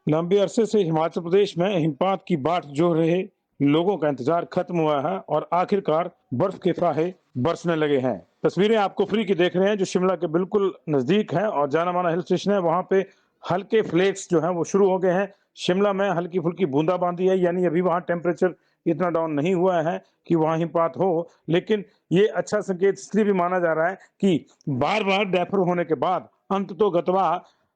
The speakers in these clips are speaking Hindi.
लंबे अरसे से हिमाचल प्रदेश में हिमपात की बाट जोह रहे लोगों का इंतजार खत्म हुआ है और आखिरकार बर्फ के फाहे बरसने लगे हैं। तस्वीरें आपको फ्री की देख रहे हैं जो शिमला के बिल्कुल नजदीक है और जाना माना हिल स्टेशन है। वहां पे हल्के फ्लेक्स जो हैं वो शुरू हो गए हैं। शिमला में हल्की फुल्की बूंदाबांदी है, यानी अभी वहां टेम्परेचर इतना डाउन नहीं हुआ है कि वहां हिमपात हो। लेकिन ये अच्छा संकेत इसलिए भी माना जा रहा है कि बार बार डैफर होने के बाद अंत तो गतवा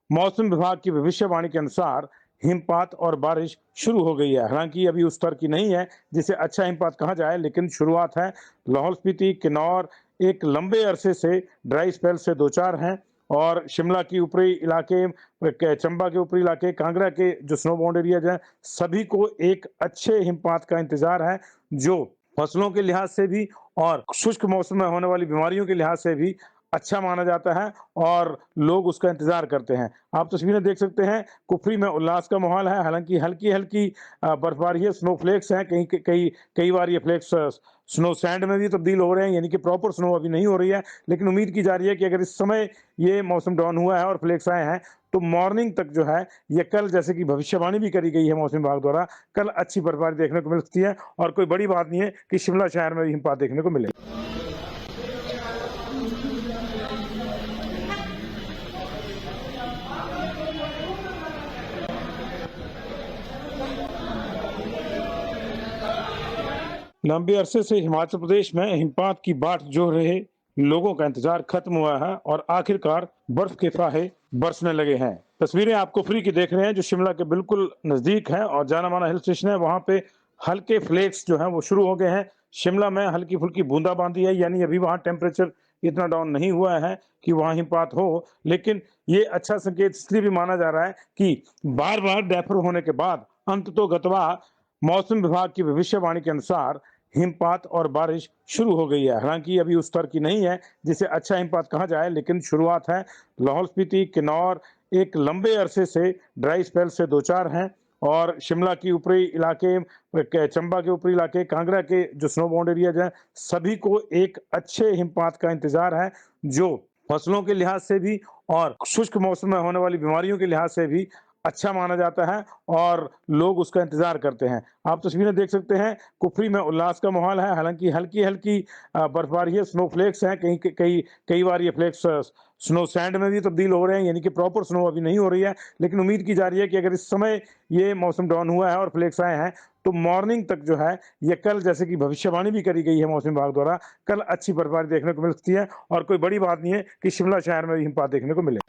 मौसम विभाग की भविष्यवाणी के अनुसार हिमपात और बारिश शुरू हो गई है। हालांकि अभी उस स्तर की नहीं है जिसे अच्छा हिमपात कहा जाए, लेकिन शुरुआत है। लाहौल स्पीति, किन्नौर एक लंबे अरसे से ड्राई स्पेल से दो चार हैं और शिमला की ऊपरी इलाके, चंबा के ऊपरी इलाके, कांगड़ा के जो स्नो बाउंड एरियाज हैं, सभी को एक अच्छे हिमपात का इंतजार है, जो फसलों के लिहाज से भी और शुष्क मौसम में होने वाली बीमारियों के लिहाज से भी अच्छा माना जाता है और लोग उसका इंतजार करते हैं। आप तस्वीरें देख सकते हैं, कुफरी में उल्लास का माहौल है। हालांकि हल्की हल्की बर्फबारी है, स्नो फ्लेक्स हैं, कहीं कई कई बार ये फ्लेक्स स्नो सैंड में भी तब्दील हो रहे हैं, यानी कि प्रॉपर स्नो अभी नहीं हो रही है। लेकिन उम्मीद की जा रही है कि अगर इस समय ये मौसम डाउन हुआ है और फ्लेक्स आए हैं तो मॉर्निंग तक जो है ये कल, जैसे कि भविष्यवाणी भी करी गई है मौसम विभाग द्वारा, कल अच्छी बर्फबारी देखने को मिल सकती है। और कोई बड़ी बात नहीं है कि शिमला शहर में भी हिमपात देखने को मिले। लंबे अरसे से हिमाचल प्रदेश में हिमपात की बाट जोह रहे लोगों का इंतजार खत्म हुआ है और आखिरकार बर्फ के फाहे बरसने लगे हैं। तस्वीरें आपको फ्री की देख रहे हैं जो शिमला के बिल्कुल नजदीक है और जाना माना हिल स्टेशन है। वहां पे हल्के फ्लेक्स जो हैं वो शुरू हो गए हैं। शिमला में हल्की फुल्की बूंदाबांदी है, यानी अभी वहां टेम्परेचर इतना डाउन नहीं हुआ है कि वहां हिमपात हो। लेकिन ये अच्छा संकेत इसलिए भी माना जा रहा है कि बार बार डैफर होने के बाद अंत तो गतवा मौसम विभाग की भविष्यवाणी के अनुसार हिमपात और बारिश शुरू हो गई है। हालांकि अभी उस स्तर की नहीं है जिसे अच्छा हिमपात कहा जाए, लेकिन शुरुआत है। लाहौल स्पीति, किन्नौर एक लंबे अरसे से ड्राई स्पेल से दो चार हैं और शिमला की ऊपरी इलाके, चंबा के ऊपरी इलाके, कांगड़ा के जो स्नो बाउंड एरियाज हैं, सभी को एक अच्छे हिमपात का इंतजार है, जो फसलों के लिहाज से भी और शुष्क मौसम में होने वाली बीमारियों के लिहाज से भी अच्छा माना जाता है और लोग उसका इंतजार करते हैं। आप तस्वीरें देख सकते हैं, कुफरी में उल्लास का माहौल है। हालांकि हल्की हल्की बर्फबारी है, स्नो फ्लेक्स हैं, कहीं कई कई बार ये फ्लेक्स स्नो सैंड में भी तब्दील हो रहे हैं, यानी कि प्रॉपर स्नो अभी नहीं हो रही है। लेकिन उम्मीद की जा रही है कि अगर इस समय ये मौसम डाउन हुआ है और फ्लेक्स आए हैं तो मॉर्निंग तक जो है ये कल, जैसे कि भविष्यवाणी भी करी गई है मौसम विभाग द्वारा, कल अच्छी बर्फबारी देखने को मिल सकती है। और कोई बड़ी बात नहीं है कि शिमला शहर में भी हिमपात देखने को मिले।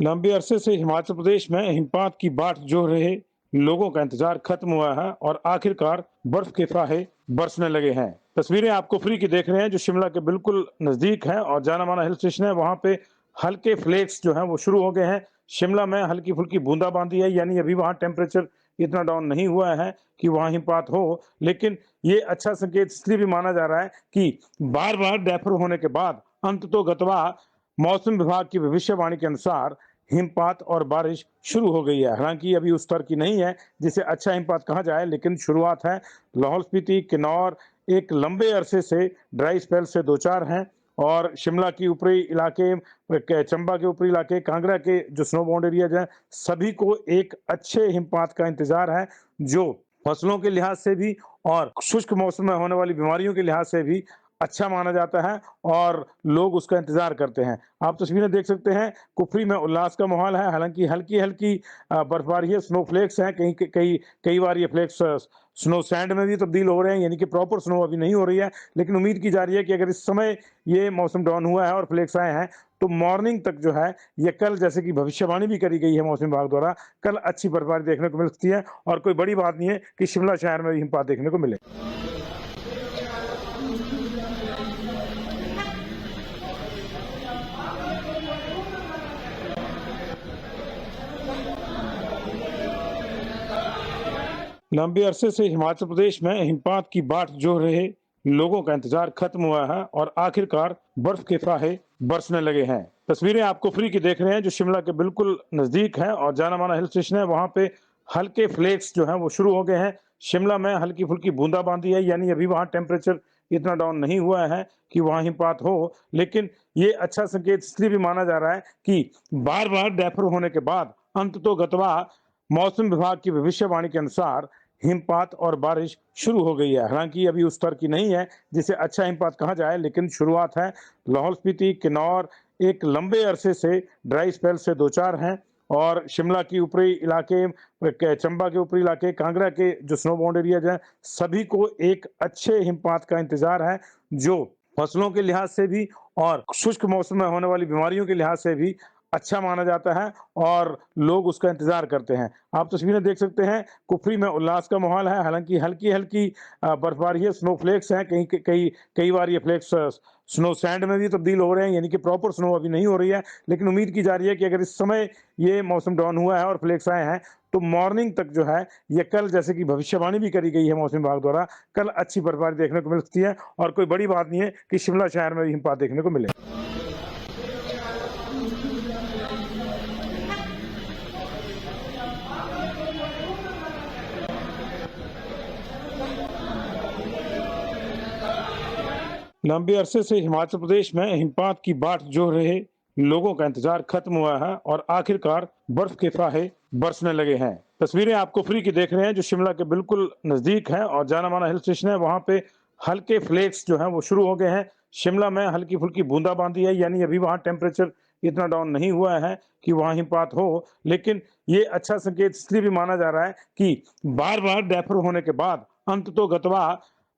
लंबे अरसे से हिमाचल प्रदेश में हिमपात की बाट जोह रहे लोगों का इंतजार खत्म हुआ है और आखिरकार बर्फ के फाहे बरसने लगे हैं। तस्वीरें आपको फ्री की देख रहे हैं जो शिमला के बिल्कुल नजदीक है और जाना माना हिल स्टेशन है। वहां पे हल्के फ्लेक्स जो हैं वो शुरू हो गए हैं। शिमला में हल्की फुल्की बूंदाबांदी है, यानी अभी वहां टेम्परेचर इतना डाउन नहीं हुआ है कि वहां हिमपात हो। लेकिन ये अच्छा संकेत इसलिए भी माना जा रहा है कि बार बार डैफर होने के बाद अंत तो गतवा मौसम विभाग की भविष्यवाणी के अनुसार हिमपात और बारिश शुरू हो गई है। हालांकि अभी उस स्तर की नहीं है जिसे अच्छा हिमपात कहा जाए, लेकिन शुरुआत है। लाहौल स्पीति, किन्नौर एक लंबे अरसे से ड्राई स्पेल से दो चार हैं और शिमला की ऊपरी इलाके, चंबा के ऊपरी इलाके, कांगड़ा के जो स्नो बाउंड एरियाज हैं, सभी को एक अच्छे हिमपात का इंतजार है, जो फसलों के लिहाज से भी और शुष्क मौसम में होने वाली बीमारियों के लिहाज से भी अच्छा माना जाता है और लोग उसका इंतजार करते हैं। आप तस्वीरें देख सकते हैं, कुफरी में उल्लास का माहौल है। हालांकि हल्की हल्की बर्फबारी है, स्नो फ्लेक्स हैं, कहीं कई कई बार ये फ्लेक्स स्नो सैंड में भी तब्दील हो रहे हैं, यानी कि प्रॉपर स्नो अभी नहीं हो रही है। लेकिन उम्मीद की जा रही है कि अगर इस समय ये मौसम डाउन हुआ है और फ्लेक्स आए हैं तो मॉर्निंग तक जो है ये कल, जैसे कि भविष्यवाणी भी करी गई है मौसम विभाग द्वारा, कल अच्छी बर्फबारी देखने को मिल सकती है। और कोई बड़ी बात नहीं है कि शिमला शहर में भी हिमपात देखने को मिले। लंबे अरसे से हिमाचल प्रदेश में हिमपात की बाट जोह रहे लोगों का इंतजार खत्म हुआ है और आखिरकार बर्फ के फाहे बरसने लगे हैं। तस्वीरें आपको फ्री की देख रहे हैं जो शिमला के बिल्कुल नजदीक है और जाना माना हिल स्टेशन है। वहां पे हल्के फ्लेक्स जो हैं वो शुरू हो गए हैं। शिमला में हल्की-फुल्की बूंदाबांदी है, यानी अभी वहाँ टेम्परेचर इतना डाउन नहीं हुआ है कि वहाँ हिमपात हो। लेकिन ये अच्छा संकेत इसलिए भी माना जा रहा है कि बार-बार डैफर होने के बाद अंततोगत्वा मौसम विभाग की भविष्यवाणी के अनुसार हिमपात और बारिश शुरू हो गई है। हालांकि अभी उस स्तर की नहीं है जिसे अच्छा हिमपात कहा जाए, लेकिन शुरुआत है। लाहौल स्पीति, किन्नौर एक लंबे अरसे से ड्राई स्पेल से दो चार हैं और शिमला की ऊपरी इलाके, चंबा के ऊपरी इलाके, कांगड़ा के जो स्नो बाउंड एरियाज हैं, सभी को एक अच्छे हिमपात का इंतजार है, जो फसलों के लिहाज से भी और शुष्क मौसम में होने वाली बीमारियों के लिहाज से भी अच्छा माना जाता है और लोग उसका इंतजार करते हैं। आप तस्वीरें देख सकते हैं, कुफरी में उल्लास का माहौल है। हालांकि हल्की हल्की बर्फबारी है, स्नो फ्लेक्स हैं, कई बार ये फ्लेक्स स्नो सैंड में भी तब्दील हो रहे हैं, यानी कि प्रॉपर स्नो अभी नहीं हो रही है। लेकिन उम्मीद की जा रही है कि अगर इस समय ये मौसम डाउन हुआ है और फ्लेक्स आए हैं, तो मॉर्निंग तक जो है ये कल, जैसे कि भविष्यवाणी भी करी गई है मौसम विभाग द्वारा, कल अच्छी बर्फबारी देखने को मिल सकती है और कोई बड़ी बात नहीं है कि शिमला शहर में भी हिमपात देखने को मिले। लंबे अरसे से हिमाचल प्रदेश में हिमपात की बाट जोह रहे लोगों का इंतजार खत्म हुआ है और आखिरकार बर्फ के फाहे बरसने लगे हैं। तस्वीरें आप कुफरी की देख रहे हैं, जो शिमला के बिल्कुल नजदीक है और जाना माना हिल स्टेशन है। वहां पे हल्के फ्लेक्स जो हैं वो शुरू हो गए हैं। शिमला में हल्की फुल्की बूंदाबांदी है, यानी अभी वहाँ टेम्परेचर इतना डाउन नहीं हुआ है कि वहाँ हिमपात हो। लेकिन ये अच्छा संकेत इसलिए भी माना जा रहा है कि बार बार डैफर होने के बाद अंततोगत्वा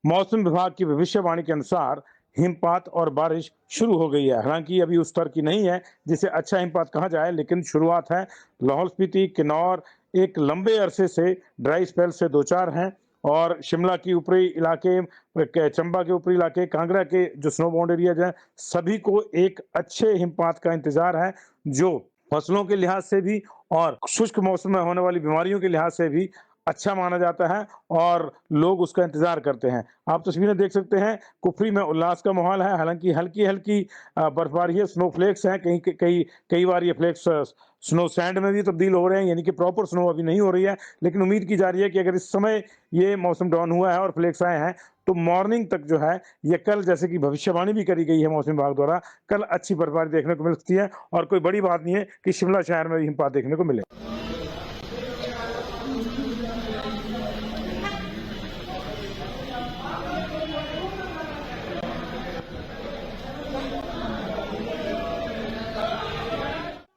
मौसम विभाग की भविष्यवाणी के अनुसार हिमपात और बारिश शुरू हो गई है। हालांकि अभी उस स्तर की नहीं है जिसे अच्छा हिमपात कहा जाए, लेकिन शुरुआत है। लाहौल स्पीति, किन्नौर एक लंबे अरसे से ड्राई स्पेल से दो चार हैं और शिमला की ऊपरी इलाके, चंबा के ऊपरी इलाके, कांगड़ा के जो स्नो बाउंड एरियाज हैं, सभी को एक अच्छे हिमपात का इंतजार है, जो फसलों के लिहाज से भी और शुष्क मौसम में होने वाली बीमारियों के लिहाज से भी अच्छा माना जाता है और लोग उसका इंतजार करते हैं। आप तस्वीरें देख सकते हैं, कुफरी में उल्लास का माहौल है। हालांकि हल्की हल्की बर्फबारी है, स्नो फ्लेक्स हैं, कई बार ये फ्लेक्स स्नो सैंड में भी तब्दील हो रहे हैं, यानी कि प्रॉपर स्नो अभी नहीं हो रही है। लेकिन उम्मीद की जा रही है कि अगर इस समय ये मौसम डाउन हुआ है और फ्लेक्स आए हैं, तो मॉर्निंग तक जो है ये कल, जैसे कि भविष्यवाणी भी करी गई है मौसम विभाग द्वारा, कल अच्छी बर्फबारी देखने को मिल सकती है और कोई बड़ी बात नहीं है कि शिमला शहर में भी हिमपात देखने को मिले।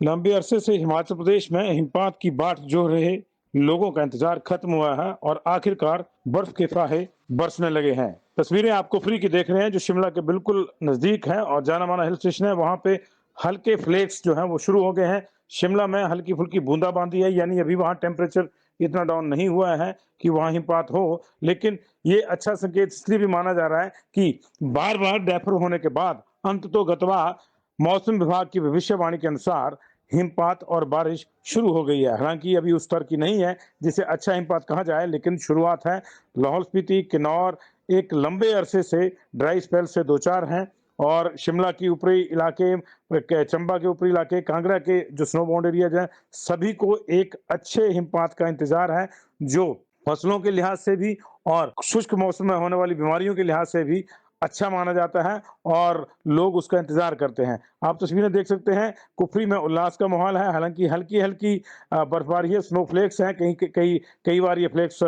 लंबे अरसे से हिमाचल प्रदेश में हिमपात की बाट जोह रहे लोगों का इंतजार खत्म हुआ है और आखिरकार बर्फ के फाहे बरसने लगे हैं। तस्वीरें आप कुफरी की देख रहे हैं, जो शिमला के बिल्कुल नजदीक है और जाना माना हिल स्टेशन है। वहां पे हल्के फ्लेक्स जो हैं वो शुरू हो गए हैं। शिमला में हल्की फुल्की बूंदाबांदी है, यानी अभी वहाँ टेम्परेचर इतना डाउन नहीं हुआ है कि वहाँ हिमपात हो। लेकिन ये अच्छा संकेत इसलिए भी माना जा रहा है कि बार बार डैफर होने के बाद अंततोगत्वा मौसम विभाग की भविष्यवाणी के अनुसार हिमपात और बारिश शुरू हो गई है। हालांकि अभी उस स्तर की नहीं है जिसे अच्छा हिमपात कहा जाए, लेकिन शुरुआत है। लाहौल स्पीति, किन्नौर एक लंबे अरसे से ड्राई स्पेल से दो चार हैं और शिमला की ऊपरी इलाके, चंबा के ऊपरी इलाके, कांगड़ा के जो स्नो बाउंड एरियाज हैं, सभी को एक अच्छे हिमपात का इंतजार है, जो फसलों के लिहाज से भी और शुष्क मौसम में होने वाली बीमारियों के लिहाज से भी अच्छा माना जाता है और लोग उसका इंतजार करते हैं। आप तस्वीरें देख सकते हैं, कुफरी में उल्लास का माहौल है। हालांकि हल्की हल्की बर्फबारी है, स्नो फ्लेक्स हैं, कई बार ये फ्लेक्स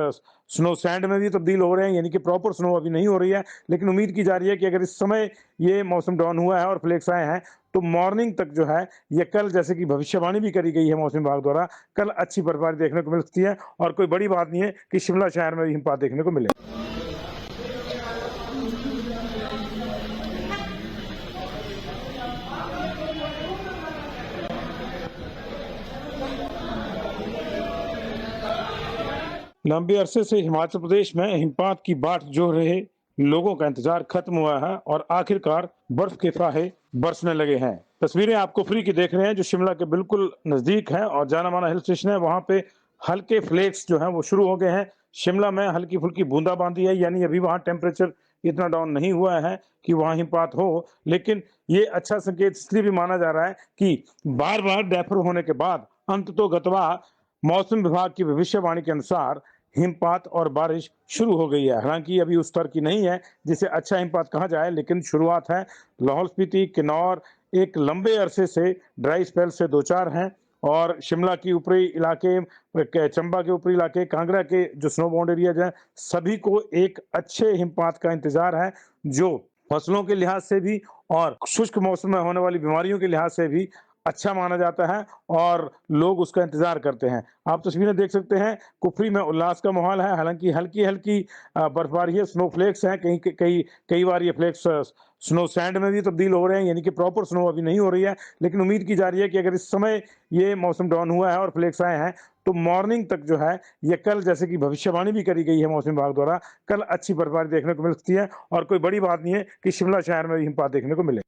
स्नो सैंड में भी तब्दील हो रहे हैं, यानी कि प्रॉपर स्नो अभी नहीं हो रही है। लेकिन उम्मीद की जा रही है कि अगर इस समय ये मौसम डाउन हुआ है और फ्लेक्स आए हैं, तो मॉर्निंग तक जो है ये कल, जैसे कि भविष्यवाणी भी करी गई है मौसम विभाग द्वारा, कल अच्छी बर्फबारी देखने को मिल सकती है और कोई बड़ी बात नहीं है कि शिमला शहर में भी हिमपात देखने को मिले। लंबे अरसे से हिमाचल प्रदेश में हिमपात की बाट जोह रहे लोगों का इंतजार खत्म हुआ है और आखिरकार बर्फ के फाहे बरसने लगे हैं। तस्वीरें आप कुफरी की देख रहे हैं, जो शिमला के बिल्कुल नजदीक है और जाना माना हिल स्टेशन है। वहां पे हल्के फ्लेक्स जो हैं वो शुरू हो गए हैं। शिमला में हल्की फुल्की बूंदाबांदी है, यानी अभी वहाँ टेम्परेचर इतना डाउन नहीं हुआ है कि वहाँ हिमपात हो। लेकिन ये अच्छा संकेत इसलिए भी माना जा रहा है कि बार बार डैफर होने के बाद अंततोगत्वा मौसम विभाग की भविष्यवाणी के अनुसार हिमपात और बारिश शुरू हो गई है। हालांकि अभी उस स्तर की नहीं है जिसे अच्छा हिमपात कहा जाए, लेकिन शुरुआत है। लाहौल स्पीति, किन्नौर एक लंबे अरसे से ड्राई स्पेल से दो चार हैं और शिमला की ऊपरी इलाके, चंबा के ऊपरी इलाके, कांगड़ा के जो स्नो बाउंड एरियाज हैं, सभी को एक अच्छे हिमपात का इंतजार है, जो फसलों के लिहाज से भी और शुष्क मौसम में होने वाली बीमारियों के लिहाज से भी अच्छा माना जाता है और लोग उसका इंतजार करते हैं। आप तस्वीरें देख सकते हैं, कुफरी में उल्लास का माहौल है। हालांकि हल्की हल्की बर्फबारी है, स्नो फ्लेक्स हैं, कहीं कई कई बार ये फ्लेक्स स्नो सैंड में भी तब्दील हो रहे हैं, यानी कि प्रॉपर स्नो अभी नहीं हो रही है। लेकिन उम्मीद की जा रही है कि अगर इस समय ये मौसम डाउन हुआ है और फ्लेक्स आए हैं, तो मॉर्निंग तक जो है ये कल, जैसे कि भविष्यवाणी भी करी गई है मौसम विभाग द्वारा, कल अच्छी बर्फबारी देखने को मिल सकती है और कोई बड़ी बात नहीं है कि शिमला शहर में भी हिमपात देखने को मिले।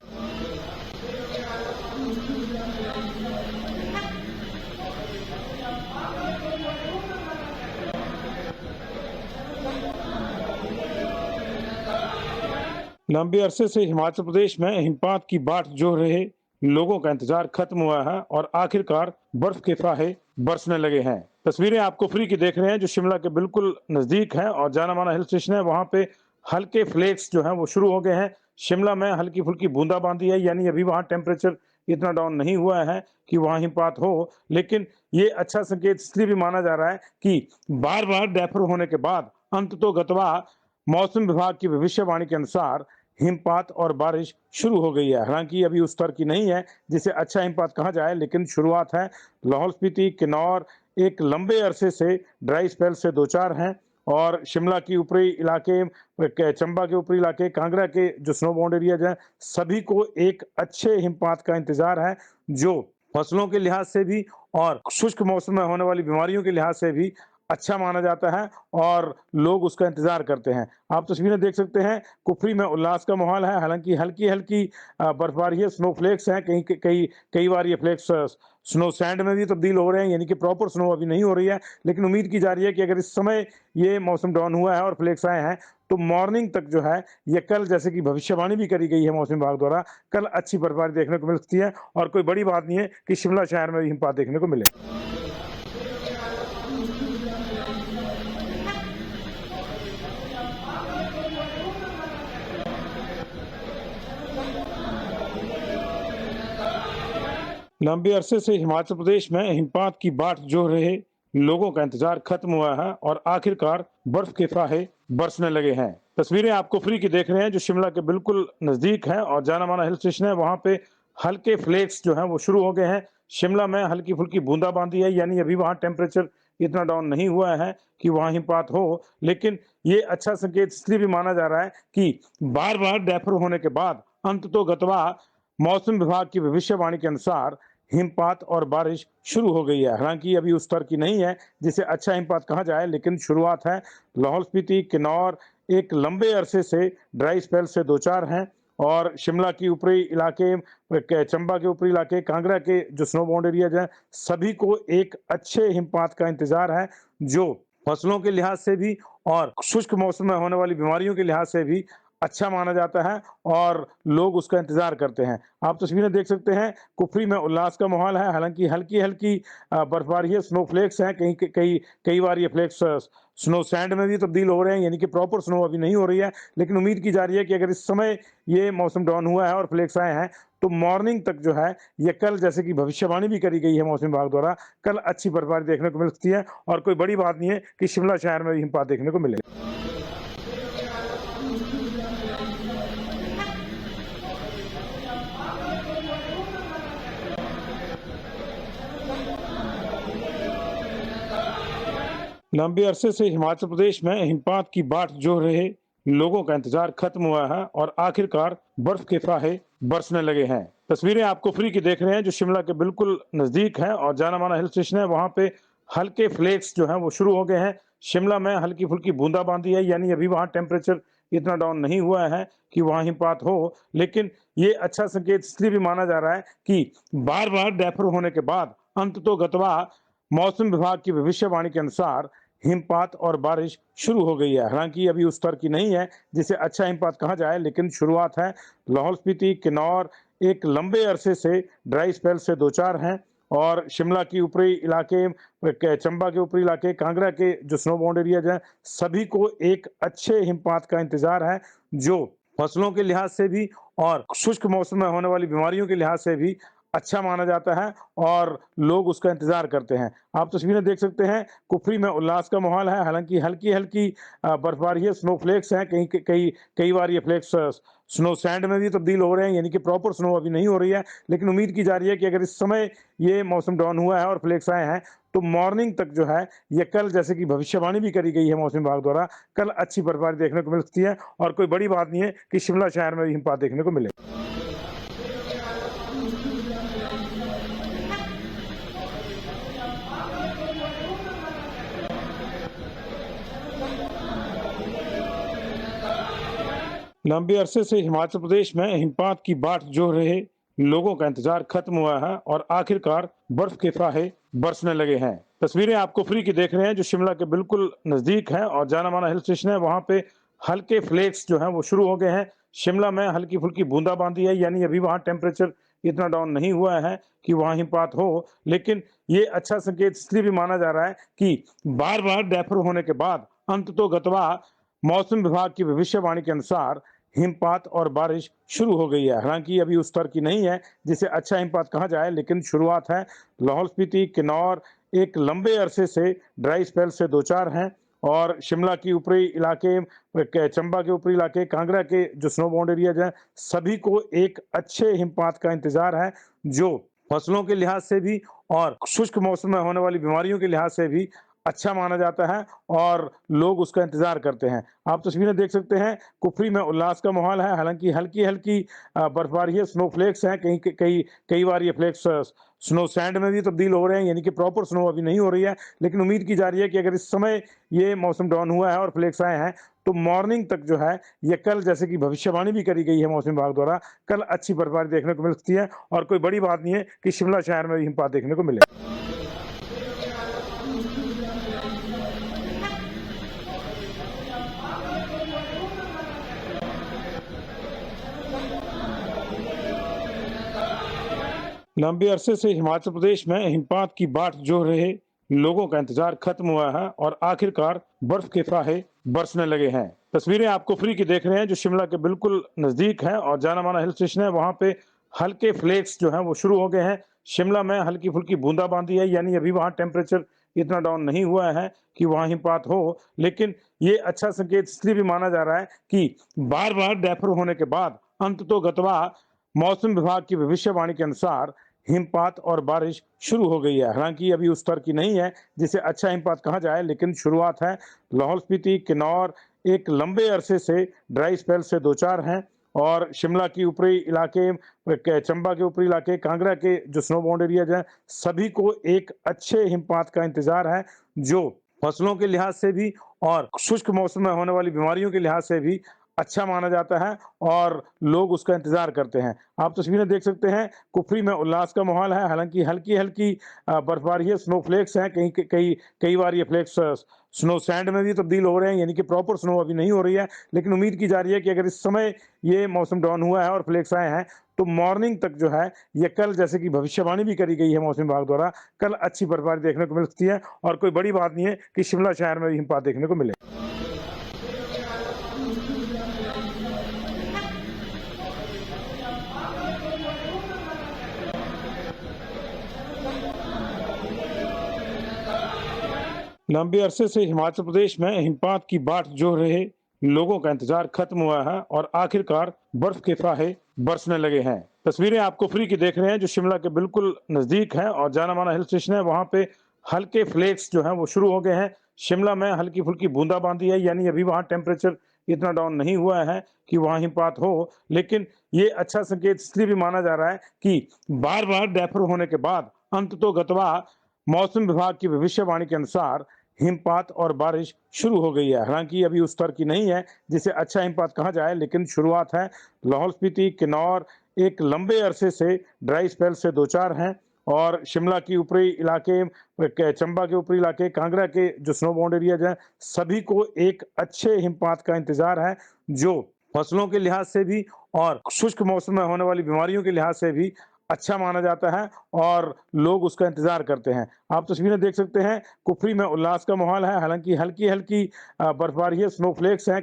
लंबे अरसे से हिमाचल प्रदेश में हिमपात की बाट जो रहे लोगों का इंतजार खत्म हुआ है और आखिरकार बर्फ के फाहे बरसने लगे हैं। तस्वीरें आप कुफरी की देख रहे हैं, जो शिमला के बिल्कुल नजदीक है और जाना माना हिल स्टेशन है। वहां पे हल्के फ्लेक्स जो हैं वो शुरू हो गए हैं। शिमला में हल्की फुल्की बूंदाबांदी है, यानी अभी वहां टेम्परेचर इतना डाउन नहीं हुआ है कि वहां हिमपात हो। लेकिन ये अच्छा संकेत इसलिए भी माना जा रहा है कि बार बार डेफर होने के बाद अंत तो गतवा मौसम विभाग की भविष्यवाणी के अनुसार हिमपात और बारिश शुरू हो गई है। हालांकि अभी उस स्तर की नहीं है जिसे अच्छा हिमपात कहा जाए, लेकिन शुरुआत है। लाहौल स्पीति, किन्नौर एक लंबे अरसे से ड्राई स्पेल से दो चार हैं और शिमला की ऊपरी इलाके, चंबा के ऊपरी इलाके, कांगड़ा के जो स्नो बाउंड एरियाज हैं, सभी को एक अच्छे हिमपात का इंतजार है, जो फसलों के लिहाज से भी और शुष्क मौसम में होने वाली बीमारियों के लिहाज से भी अच्छा माना जाता है और लोग उसका इंतजार करते हैं। आप तस्वीरें देख सकते हैं, कुफरी में उल्लास का माहौल है। हालांकि हल्की हल्की बर्फबारी है, स्नो फ्लेक्स हैं, कहीं कई कई बार ये फ्लेक्स स्नो सैंड में भी तब्दील हो रहे हैं, यानी कि प्रॉपर स्नो अभी नहीं हो रही है। लेकिन उम्मीद की जा रही है कि अगर इस समय ये मौसम डाउन हुआ है और फ्लेक्स आए हैं, तो मॉर्निंग तक जो है ये कल, जैसे कि भविष्यवाणी भी करी गई है मौसम विभाग द्वारा, कल अच्छी बर्फबारी देखने को मिल सकती है और कोई बड़ी बात नहीं है कि शिमला शहर में भी हिमपात देखने को मिले। लंबे अरसे से हिमाचल प्रदेश में हिमपात की बाट जो रहे लोगों का इंतजार खत्म हुआ है और आखिरकार बर्फ के फाहे बरसने लगे हैं। तस्वीरें आप कुफरी की देख रहे हैं, जो शिमला के बिल्कुल नजदीक है और जाना माना हिल स्टेशन है। वहां पे हल्के फ्लेक्स जो हैं वो शुरू हो गए हैं। शिमला में हल्की फुल्की बूंदाबांदी है, यानी अभी वहां टेम्परेचर इतना डाउन नहीं हुआ है कि वहां हिमपात हो। लेकिन ये अच्छा संकेत इसलिए भी माना जा रहा है कि बार बार डेफर होने के बाद अंत तो गतवा मौसम विभाग की भविष्यवाणी के अनुसार हिमपात और बारिश शुरू हो गई है। हालांकि अभी उस स्तर की नहीं है जिसे अच्छा हिमपात कहा जाए, लेकिन शुरुआत है। लाहौल स्पीति, किन्नौर एक लंबे अरसे से ड्राई स्पेल से दो चार हैं और शिमला की ऊपरी इलाके, चंबा के ऊपरी इलाके, कांगड़ा के जो स्नो बाउंड एरियाज हैं, सभी को एक अच्छे हिमपात का इंतजार है, जो फसलों के लिहाज से भी और शुष्क मौसम में होने वाली बीमारियों के लिहाज से भी अच्छा माना जाता है और लोग उसका इंतजार करते हैं। आप तस्वीरें देख सकते हैं, कुफरी में उल्लास का माहौल है। हालांकि हल्की हल्की बर्फबारी है, स्नो फ्लेक्स हैं, कहीं कई बार ये फ्लेक्स स्नो सैंड में भी तब्दील हो रहे हैं, यानी कि प्रॉपर स्नो अभी नहीं हो रही है। लेकिन उम्मीद की जा रही है कि अगर इस समय ये मौसम डाउन हुआ है और फ्लेक्स आए हैं, तो मॉर्निंग तक जो है ये कल, जैसे कि भविष्यवाणी भी करी गई है मौसम विभाग द्वारा, कल अच्छी बर्फबारी देखने को मिल सकती है और कोई बड़ी बात नहीं है कि शिमला शहर में भी हिमपात देखने को मिले। लंबे अरसे से हिमाचल प्रदेश में हिमपात की बाट जो रहे लोगों का इंतजार खत्म हुआ है और आखिरकार बर्फ के फाहे बरसने लगे हैं। तस्वीरें आप कुफरी की देख रहे हैं, जो शिमला के बिल्कुल नजदीक है और जाना माना हिल स्टेशन है। वहां पे हल्के फ्लेक्स जो हैं वो शुरू हो गए हैं। शिमला में हल्की फुल्की बूंदाबांदी है, यानी अभी वहां टेम्परेचर इतना डाउन नहीं हुआ है कि वहां हिमपात हो। लेकिन ये अच्छा संकेत इसलिए भी माना जा रहा है कि बार बार डेफर होने के बाद अंत तो गतवा मौसम विभाग की भविष्यवाणी के अनुसार हिमपात और बारिश शुरू हो गई है। हालांकि अभी उस स्तर की नहीं है जिसे अच्छा हिमपात कहा जाए, लेकिन शुरुआत है। लाहौल स्पीति, किन्नौर एक लंबे अरसे से ड्राई स्पेल से दो चार हैं और शिमला की ऊपरी इलाके, चंबा के ऊपरी इलाके, कांगड़ा के जो स्नो बाउंड एरियाज हैं, सभी को एक अच्छे हिमपात का इंतजार है, जो फसलों के लिहाज से भी और शुष्क मौसम में होने वाली बीमारियों के लिहाज से भी अच्छा माना जाता है और लोग उसका इंतजार करते हैं। आप तस्वीरें देख सकते हैं, कुफरी में उल्लास का माहौल है। हालांकि हल्की हल्की बर्फबारी है, स्नो फ्लेक्स हैं, कहीं कई कई बार ये फ्लेक्स स्नो सैंड में भी तब्दील हो रहे हैं, यानी कि प्रॉपर स्नो अभी नहीं हो रही है। लेकिन उम्मीद की जा रही है कि अगर इस समय ये मौसम डाउन हुआ है और फ्लेक्स आए हैं, तो मॉर्निंग तक जो है, ये कल जैसे कि भविष्यवाणी भी करी गई है मौसम विभाग द्वारा, कल अच्छी बर्फबारी देखने को मिल सकती है और कोई बड़ी बात नहीं है कि शिमला शहर में भी हिमपात देखने को मिले। लंबे अरसे से हिमाचल प्रदेश में हिमपात की बाट जोह रहे लोगों का इंतजार खत्म हुआ है और आखिरकार बर्फ के फाहे बरसने लगे हैं। तस्वीरें आप कुफरी की देख रहे हैं, जो शिमला के बिल्कुल नजदीक है और जाना माना हिल स्टेशन है। वहां पे हल्के फ्लेक्स जो हैं वो शुरू हो गए हैं। शिमला में हल्की फुल्की बूंदाबांदी है, यानी अभी वहां टेम्परेचर इतना डाउन नहीं हुआ है कि वहां हिमपात हो। लेकिन ये अच्छा संकेत इसलिए भी माना जा रहा है कि बार बार डैफर होने के बाद अंत तो गतवा मौसम विभाग की भविष्यवाणी के अनुसार हिमपात और बारिश शुरू हो गई है। हालांकि अभी उस स्तर की नहीं है जिसे अच्छा हिमपात कहा जाए, लेकिन शुरुआत है। लाहौल स्पीति, किन्नौर एक लंबे अरसे से ड्राई स्पेल से दो चार हैं और शिमला की ऊपरी इलाके, चंबा के ऊपरी इलाके, कांगड़ा के जो स्नो बाउंड एरियाज हैं, सभी को एक अच्छे हिमपात का इंतजार है, जो फसलों के लिहाज से भी और शुष्क मौसम में होने वाली बीमारियों के लिहाज से भी अच्छा माना जाता है और लोग उसका इंतजार करते हैं। आप तस्वीरें देख सकते हैं, कुफरी में उल्लास का माहौल है। हालांकि हल्की हल्की बर्फबारी है, स्नो फ्लेक्स हैं, कहीं कई कई बार ये फ्लेक्स स्नो सैंड में भी तब्दील हो रहे हैं, यानी कि प्रॉपर स्नो अभी नहीं हो रही है। लेकिन उम्मीद की जा रही है कि अगर इस समय ये मौसम डाउन हुआ है और फ्लेक्स आए हैं, तो मॉर्निंग तक जो है, ये कल जैसे कि भविष्यवाणी भी करी गई है मौसम विभाग द्वारा, कल अच्छी बर्फबारी देखने को मिल सकती है और कोई बड़ी बात नहीं है कि शिमला शहर में भी हिमपात देखने को मिले। लंबे अरसे से हिमाचल प्रदेश में हिमपात की बाट जोह रहे लोगों का इंतजार खत्म हुआ है और आखिरकार बर्फ के फाहे बरसने लगे हैं। तस्वीरें आप कुफरी की देख रहे हैं, जो शिमला के बिल्कुल नजदीक है और जाना माना हिल स्टेशन है। वहां पे हल्के फ्लेक्स जो हैं वो शुरू हो गए हैं। शिमला में हल्की फुल्की बूंदाबांदी है, यानी अभी वहां टेम्परेचर इतना डाउन नहीं हुआ है कि वहां हिमपात हो। लेकिन ये अच्छा संकेत इसलिए भी माना जा रहा है कि बार बार डैफर होने के बाद अंत तो गतवा मौसम विभाग की भविष्यवाणी के अनुसार हिमपात और बारिश शुरू हो गई है। हालांकि अभी उस स्तर की नहीं है जिसे अच्छा हिमपात कहा जाए, लेकिन शुरुआत है। लाहौल स्पीति, किन्नौर एक लंबे अरसे से ड्राई स्पेल से दो चार हैं और शिमला की ऊपरी इलाके, चंबा के ऊपरी इलाके, कांगड़ा के जो स्नो बाउंड एरियाज हैं, सभी को एक अच्छे हिमपात का इंतजार है, जो फसलों के लिहाज से भी और शुष्क मौसम में होने वाली बीमारियों के लिहाज से भी अच्छा माना जाता है और लोग उसका इंतजार करते हैं। आप तस्वीरें देख सकते हैं, कुफरी में उल्लास का माहौल है। हालांकि हल्की हल्की बर्फबारी है, स्नो फ्लेक्स हैं, कहीं कई कई बार ये फ्लेक्स स्नो सैंड में भी तब्दील हो रहे हैं, यानी कि प्रॉपर स्नो अभी नहीं हो रही है। लेकिन उम्मीद की जा रही है कि अगर इस समय ये मौसम डाउन हुआ है और फ्लेक्स आए हैं, तो मॉर्निंग तक जो है, ये कल जैसे कि भविष्यवाणी भी करी गई है मौसम विभाग द्वारा, कल अच्छी बर्फबारी देखने को मिल सकती है और कोई बड़ी बात नहीं है कि शिमला शहर में भी हिमपात देखने को मिले। लंबे अरसे से हिमाचल प्रदेश में हिमपात की बाट जोह रहे लोगों का इंतजार खत्म हुआ है और आखिरकार बर्फ के फाहे बरसने लगे हैं। तस्वीरें आप कुफरी की देख रहे हैं, जो शिमला के बिल्कुल नजदीक है और जाना माना हिल स्टेशन है। वहां पे हल्के फ्लेक्स जो हैं वो शुरू हो गए हैं। शिमला में हल्की फुल्की बूंदाबांदी है, यानी अभी वहां टेम्परेचर इतना डाउन नहीं हुआ है कि वहां हिमपात हो। लेकिन ये अच्छा संकेत इसलिए भी माना जा रहा है कि बार बार डैफर होने के बाद अंत तो गतवा मौसम विभाग की भविष्यवाणी के अनुसार हिमपात और बारिश शुरू हो गई है। हालांकि अभी उस स्तर की नहीं है जिसे अच्छा हिमपात कहा जाए, लेकिन शुरुआत है। लाहौल स्पीति, किन्नौर एक लंबे अरसे से ड्राई स्पेल से दो चार हैं और शिमला की ऊपरी इलाके, चंबा के ऊपरी इलाके, कांगड़ा के जो स्नो बाउंड एरियाज हैं, सभी को एक अच्छे हिमपात का इंतजार है, जो फसलों के लिहाज से भी और शुष्क मौसम में होने वाली बीमारियों के लिहाज से भी अच्छा माना जाता है और लोग उसका इंतजार करते हैं। आप तस्वीरें देख सकते हैं, कुफरी में उल्लास का माहौल है, हालाँकि हल्की-हल्की बर्फबारी है, स्नोफ्लेक्स हैं,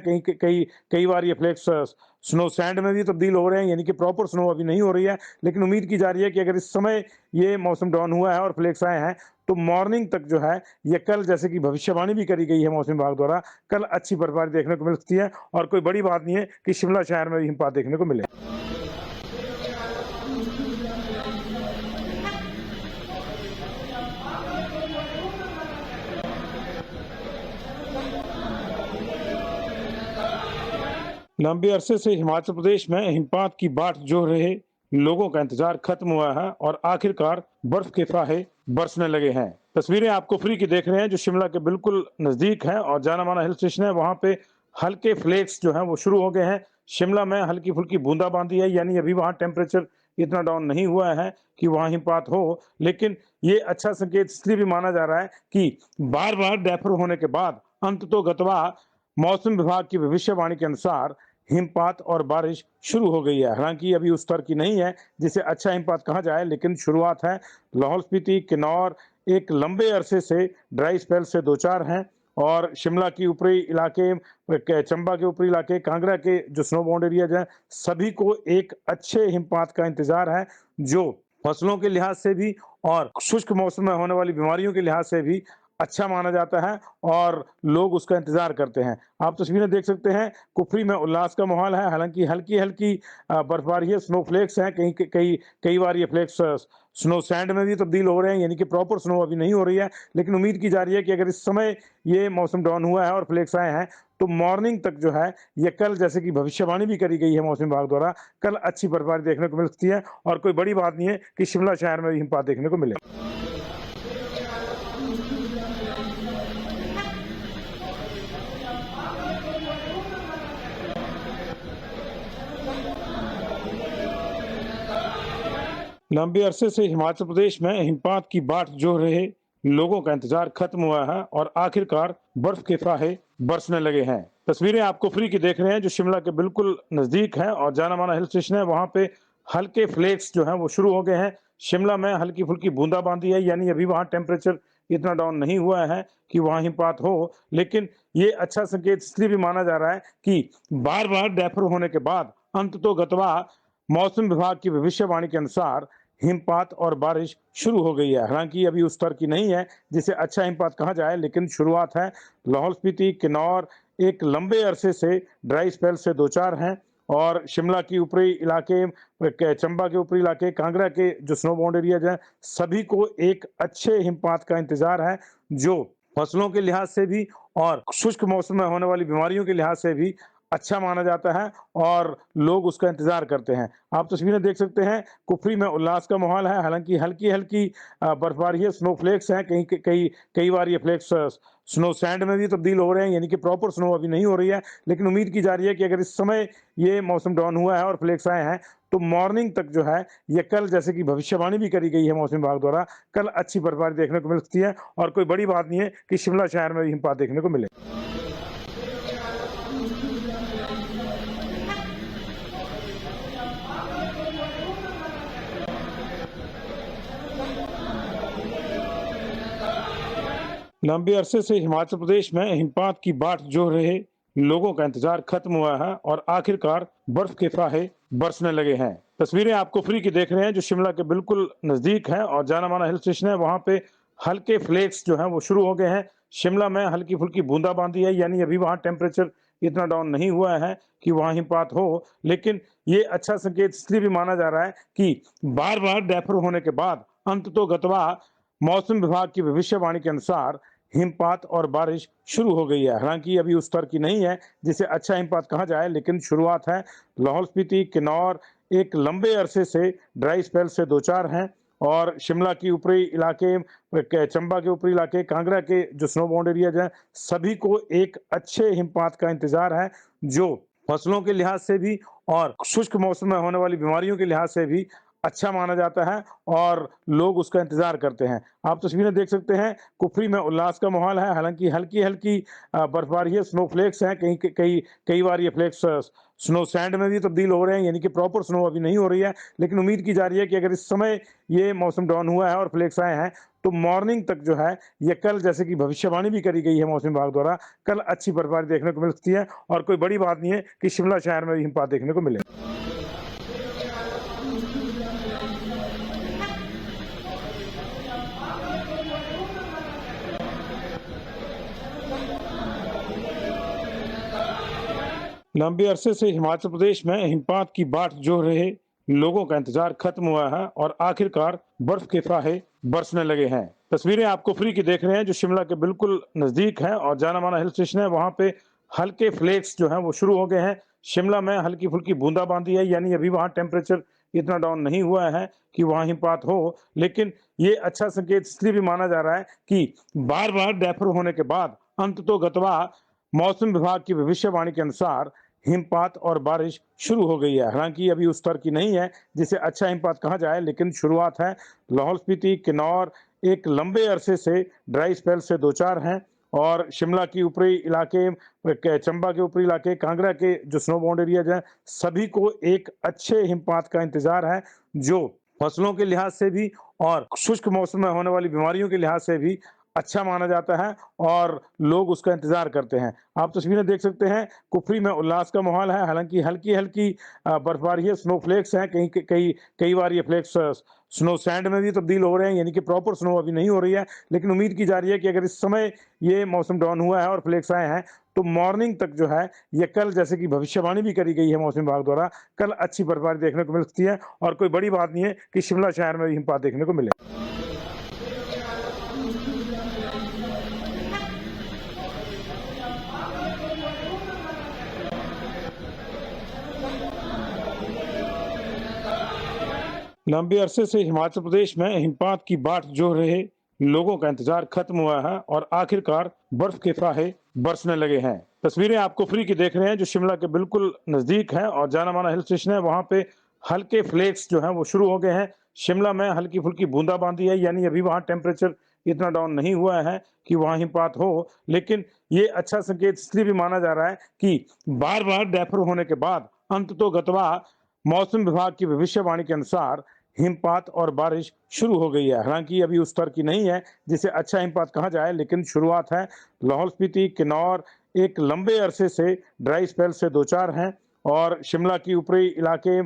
कई बार ये फ्लेक्स स्नो सैंड में भी तब्दील हो रहे हैं, यानी कि प्रॉपर स्नो अभी नहीं हो रही है, लेकिन उम्मीद की जा रही है कि अगर इस समय ये मौसम डाउन हुआ है और फ्लेक्स आए हैं, तो मॉर्निंग तक जो है, ये कल जैसे कि भविष्यवाणी भी करी गई है मौसम विभाग द्वारा, कल अच्छी बर्फबारी देखने को मिल सकती है और कोई बड़ी बात नहीं है कि शिमला शहर में भी हिमपात देखने को मिले। लंबे अरसे से हिमाचल प्रदेश में हिमपात की बाट जोह रहे लोगों का इंतजार खत्म हुआ है और आखिरकार बर्फ के फाहे बरसने लगे हैं। तस्वीरें आप कुफरी की देख रहे हैं, जो शिमला के बिल्कुल नजदीक है और जाना माना हिल स्टेशन है। वहां पे हल्के फ्लेक्स जो हैं वो शुरू हो गए हैं। शिमला में हल्की फुल्की बूंदाबांदी है, यानी अभी वहां टेम्परेचर इतना डाउन नहीं हुआ है कि वहां हिमपात हो, लेकिन ये अच्छा संकेत इसलिए भी माना जा रहा है कि बार बार डैफर होने के बाद अंत तो गतवा मौसम विभाग की भविष्यवाणी के अनुसार हिमपात और बारिश शुरू हो गई है। हालांकि अभी उस स्तर की नहीं है जिसे अच्छा हिमपात कहा जाए, लेकिन शुरुआत है। लाहौल स्पीति, किन्नौर एक लंबे अरसे से ड्राई स्पेल से दो चार हैं और शिमला की ऊपरी इलाके, चंबा के ऊपरी इलाके, कांगड़ा के जो स्नो बाउंड एरियाज हैं, सभी को एक अच्छे हिमपात का इंतजार है, जो फसलों के लिहाज से भी और शुष्क मौसम में होने वाली बीमारियों के लिहाज से भी अच्छा माना जाता है और लोग उसका इंतजार करते हैं। आप तस्वीरें देख सकते हैं, कुफरी में उल्लास का माहौल है, हालांकि हल्की-हल्की बर्फबारी है, स्नोफ्लेक्स हैं, कई बार ये फ्लेक्स स्नो सैंड में भी तब्दील हो रहे हैं, यानी कि प्रॉपर स्नो अभी नहीं हो रही है, लेकिन उम्मीद की जा रही है कि अगर इस समय ये मौसम डाउन हुआ है और फ्लेक्स आए हैं, तो मॉर्निंग तक जो है, ये कल जैसे कि भविष्यवाणी भी करी गई है मौसम विभाग द्वारा, कल अच्छी बर्फबारी देखने को मिल सकती है और कोई बड़ी बात नहीं है कि शिमला शहर में भी हिमपात देखने को मिले। लंबे अरसे से हिमाचल प्रदेश में हिमपात की बाट जोह रहे लोगों का इंतजार खत्म हुआ है और आखिरकार बर्फ के फाहे बरसने लगे हैं। तस्वीरें आप कुफरी की देख रहे हैं, जो शिमला के बिल्कुल नजदीक है और जाना माना हिल स्टेशन है। वहां पे हल्के फ्लेक्स जो हैं वो शुरू हो गए हैं। शिमला में हल्की फुल्की बूंदाबांदी है, यानी अभी वहां टेम्परेचर इतना डाउन नहीं हुआ है कि वहां हिमपात हो, लेकिन ये अच्छा संकेत इसलिए भी माना जा रहा है कि बार बार डैफर होने के बाद अंत तो गतवा मौसम विभाग की भविष्यवाणी के अनुसार हिमपात और बारिश शुरू हो गई है। हालांकि अभी उस स्तर की नहीं है जिसे अच्छा हिमपात कहा जाए, लेकिन शुरुआत है। लाहौल स्पीति, किन्नौर एक लंबे अरसे से ड्राई स्पेल से दो चार हैं और शिमला की ऊपरी इलाके, चंबा के ऊपरी इलाके, कांगड़ा के जो स्नो बाउंड एरियाज हैं, सभी को एक अच्छे हिमपात का इंतजार है, जो फसलों के लिहाज से भी और शुष्क मौसम में होने वाली बीमारियों के लिहाज से भी अच्छा माना जाता है और लोग उसका इंतजार करते हैं। आप तस्वीरें देख सकते हैं, कुफरी में उल्लास का माहौल है, हालांकि हल्की-हल्की बर्फबारी है, स्नोफ्लेक्स हैं, कई बार ये फ्लेक्स स्नो सैंड में भी तब्दील हो रहे हैं, यानी कि प्रॉपर स्नो अभी नहीं हो रही है, लेकिन उम्मीद की जा रही है कि अगर इस समय ये मौसम डाउन हुआ है और फ्लेक्स आए हैं, तो मॉर्निंग तक जो है, ये कल जैसे कि भविष्यवाणी भी करी गई है मौसम विभाग द्वारा, कल अच्छी बर्फबारी देखने को मिल सकती है और कोई बड़ी बात नहीं है कि शिमला शहर में भी हिमपात देखने को मिले। लंबे अरसे से हिमाचल प्रदेश में हिमपात की बाट जोह रहे लोगों का इंतजार खत्म हुआ है और आखिरकार बर्फ के फाहे बरसने लगे हैं। तस्वीरें आप कुफरी की देख रहे हैं, जो शिमला के बिल्कुल नजदीक है और जाना माना हिल स्टेशन है। वहां पे हल्के फ्लेक्स जो हैं वो शुरू हो गए हैं। शिमला में हल्की फुल्की बूंदाबांदी है, यानी अभी वहां टेम्परेचर इतना डाउन नहीं हुआ है कि वहां हिमपात हो, लेकिन ये अच्छा संकेत इसलिए भी माना जा रहा है कि बार बार डैफर होने के बाद अंत तो गतवा मौसम विभाग की भविष्यवाणी के अनुसार हिमपात और बारिश शुरू हो गई है। हालांकि अभी उस स्तर की नहीं है जिसे अच्छा हिमपात कहा जाए, लेकिन शुरुआत है। लाहौल स्पीति, किन्नौर एक लंबे अरसे से ड्राई स्पेल से दो चार हैं और शिमला की ऊपरी इलाके, चंबा के ऊपरी इलाके, कांगड़ा के जो स्नो बाउंड एरियाज हैं, सभी को एक अच्छे हिमपात का इंतजार है, जो फसलों के लिहाज से भी और शुष्क मौसम में होने वाली बीमारियों के लिहाज से भी अच्छा माना जाता है और लोग उसका इंतजार करते हैं। आप तस्वीरें देख सकते हैं, कुफरी में उल्लास का माहौल है, हालांकि हल्की-हल्की बर्फबारी है, स्नोफ्लेक्स हैं, कई बार ये फ्लेक्स स्नो सैंड में भी तब्दील हो रहे हैं, यानी कि प्रॉपर स्नो अभी नहीं हो रही है, लेकिन उम्मीद की जा रही है कि अगर इस समय ये मौसम डाउन हुआ है और फ्लेक्स आए हैं तो मॉर्निंग तक जो है ये कल, जैसे कि भविष्यवाणी भी करी गई है मौसम विभाग द्वारा, कल अच्छी बर्फबारी देखने को मिल सकती है और कोई बड़ी बात नहीं है कि शिमला शहर में भी हिमपात देखने को मिले। लंबे अरसे से हिमाचल प्रदेश में हिमपात की बाट जो रहे लोगों का इंतजार खत्म हुआ है और आखिरकार बर्फ के फाहे बरसने लगे हैं। तस्वीरें आपको फ्री की देख रहे हैं जो शिमला के बिल्कुल नजदीक है और जाना माना हिल स्टेशन है। वहां पे हल्के फ्लेक्स जो हैं वो शुरू हो गए हैं। शिमला में हल्की फुल्की बूंदाबांदी है, यानी अभी वहां टेम्परेचर इतना डाउन नहीं हुआ है कि वहां हिमपात हो, लेकिन ये अच्छा संकेत इसलिए भी माना जा रहा है कि बार बार डैफर होने के बाद अंत तो गतवा मौसम विभाग की भविष्यवाणी के अनुसार हिमपात और बारिश शुरू हो गई है। हालांकि अभी उस स्तर की नहीं है जिसे अच्छा हिमपात कहा जाए, लेकिन शुरुआत है। लाहौल स्पीति, किन्नौर एक लंबे अरसे से ड्राई स्पेल से दो चार हैं और शिमला की ऊपरी इलाके, चंबा के ऊपरी इलाके, कांगड़ा के जो स्नो बाउंड एरियाज हैं, सभी को एक अच्छे हिमपात का इंतजार है, जो फसलों के लिहाज से भी और शुष्क मौसम में होने वाली बीमारियों के लिहाज से भी अच्छा माना जाता है और लोग उसका इंतजार करते हैं। आप तस्वीरें देख सकते हैं, कुफरी में उल्लास का माहौल है। हालांकि हल्की हल्की बर्फबारी है, स्नो फ्लेक्स हैं, कहीं कई कई बार ये फ्लेक्स स्नो सैंड में भी तब्दील हो रहे हैं, यानी कि प्रॉपर स्नो अभी नहीं हो रही है, लेकिन उम्मीद की जा रही है कि अगर इस समय ये मौसम डाउन हुआ है और फ्लेक्स आए हैं तो मॉर्निंग तक जो है ये कल, जैसे कि भविष्यवाणी भी करी गई है मौसम विभाग द्वारा, कल अच्छी बर्फबारी देखने को मिल सकती है और कोई बड़ी बात नहीं है कि शिमला शहर में भी हिमपात देखने को मिले। लंबे अरसे से हिमाचल प्रदेश में हिमपात की बाट जो रहे लोगों का इंतजार खत्म हुआ है और आखिरकार बर्फ के फाहे बरसने लगे हैं। तस्वीरें आपको फ्री की देख रहे हैं जो शिमला के बिल्कुल नजदीक है और जाना माना हिल स्टेशन है। वहां पे हल्के फ्लेक्स जो हैं वो शुरू हो गए हैं। शिमला में हल्की फुल्की बूंदाबांदी है, यानी अभी वहां टेम्परेचर इतना डाउन नहीं हुआ है कि वहां हिमपात हो, लेकिन ये अच्छा संकेत इसलिए भी माना जा रहा है कि बार बार डैफर होने के बाद अंत तो गतवा मौसम विभाग की भविष्यवाणी के अनुसार हिमपात और बारिश शुरू हो गई है। हालांकि अभी उस स्तर की नहीं है जिसे अच्छा हिमपात कहा जाए, लेकिन शुरुआत है। लाहौल स्पीति, किन्नौर एक लंबे अरसे से ड्राई स्पेल से दो चार हैं और शिमला की ऊपरी इलाके,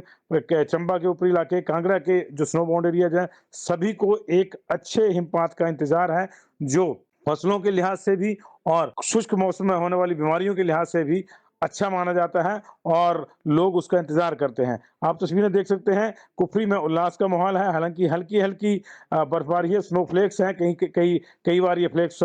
चंबा के ऊपरी इलाके, कांगड़ा के जो स्नो बाउंड एरियाज हैं, सभी को एक अच्छे हिमपात का इंतजार है, जो फसलों के लिहाज से भी और शुष्क मौसम में होने वाली बीमारियों के लिहाज से भी अच्छा माना जाता है और लोग उसका इंतजार करते हैं। आप तस्वीरें देख सकते हैं, कुफरी में उल्लास का माहौल है। हालांकि हल्की हल्की बर्फबारी है, स्नो फ्लेक्स हैं, कहीं कई कई बार ये फ्लेक्स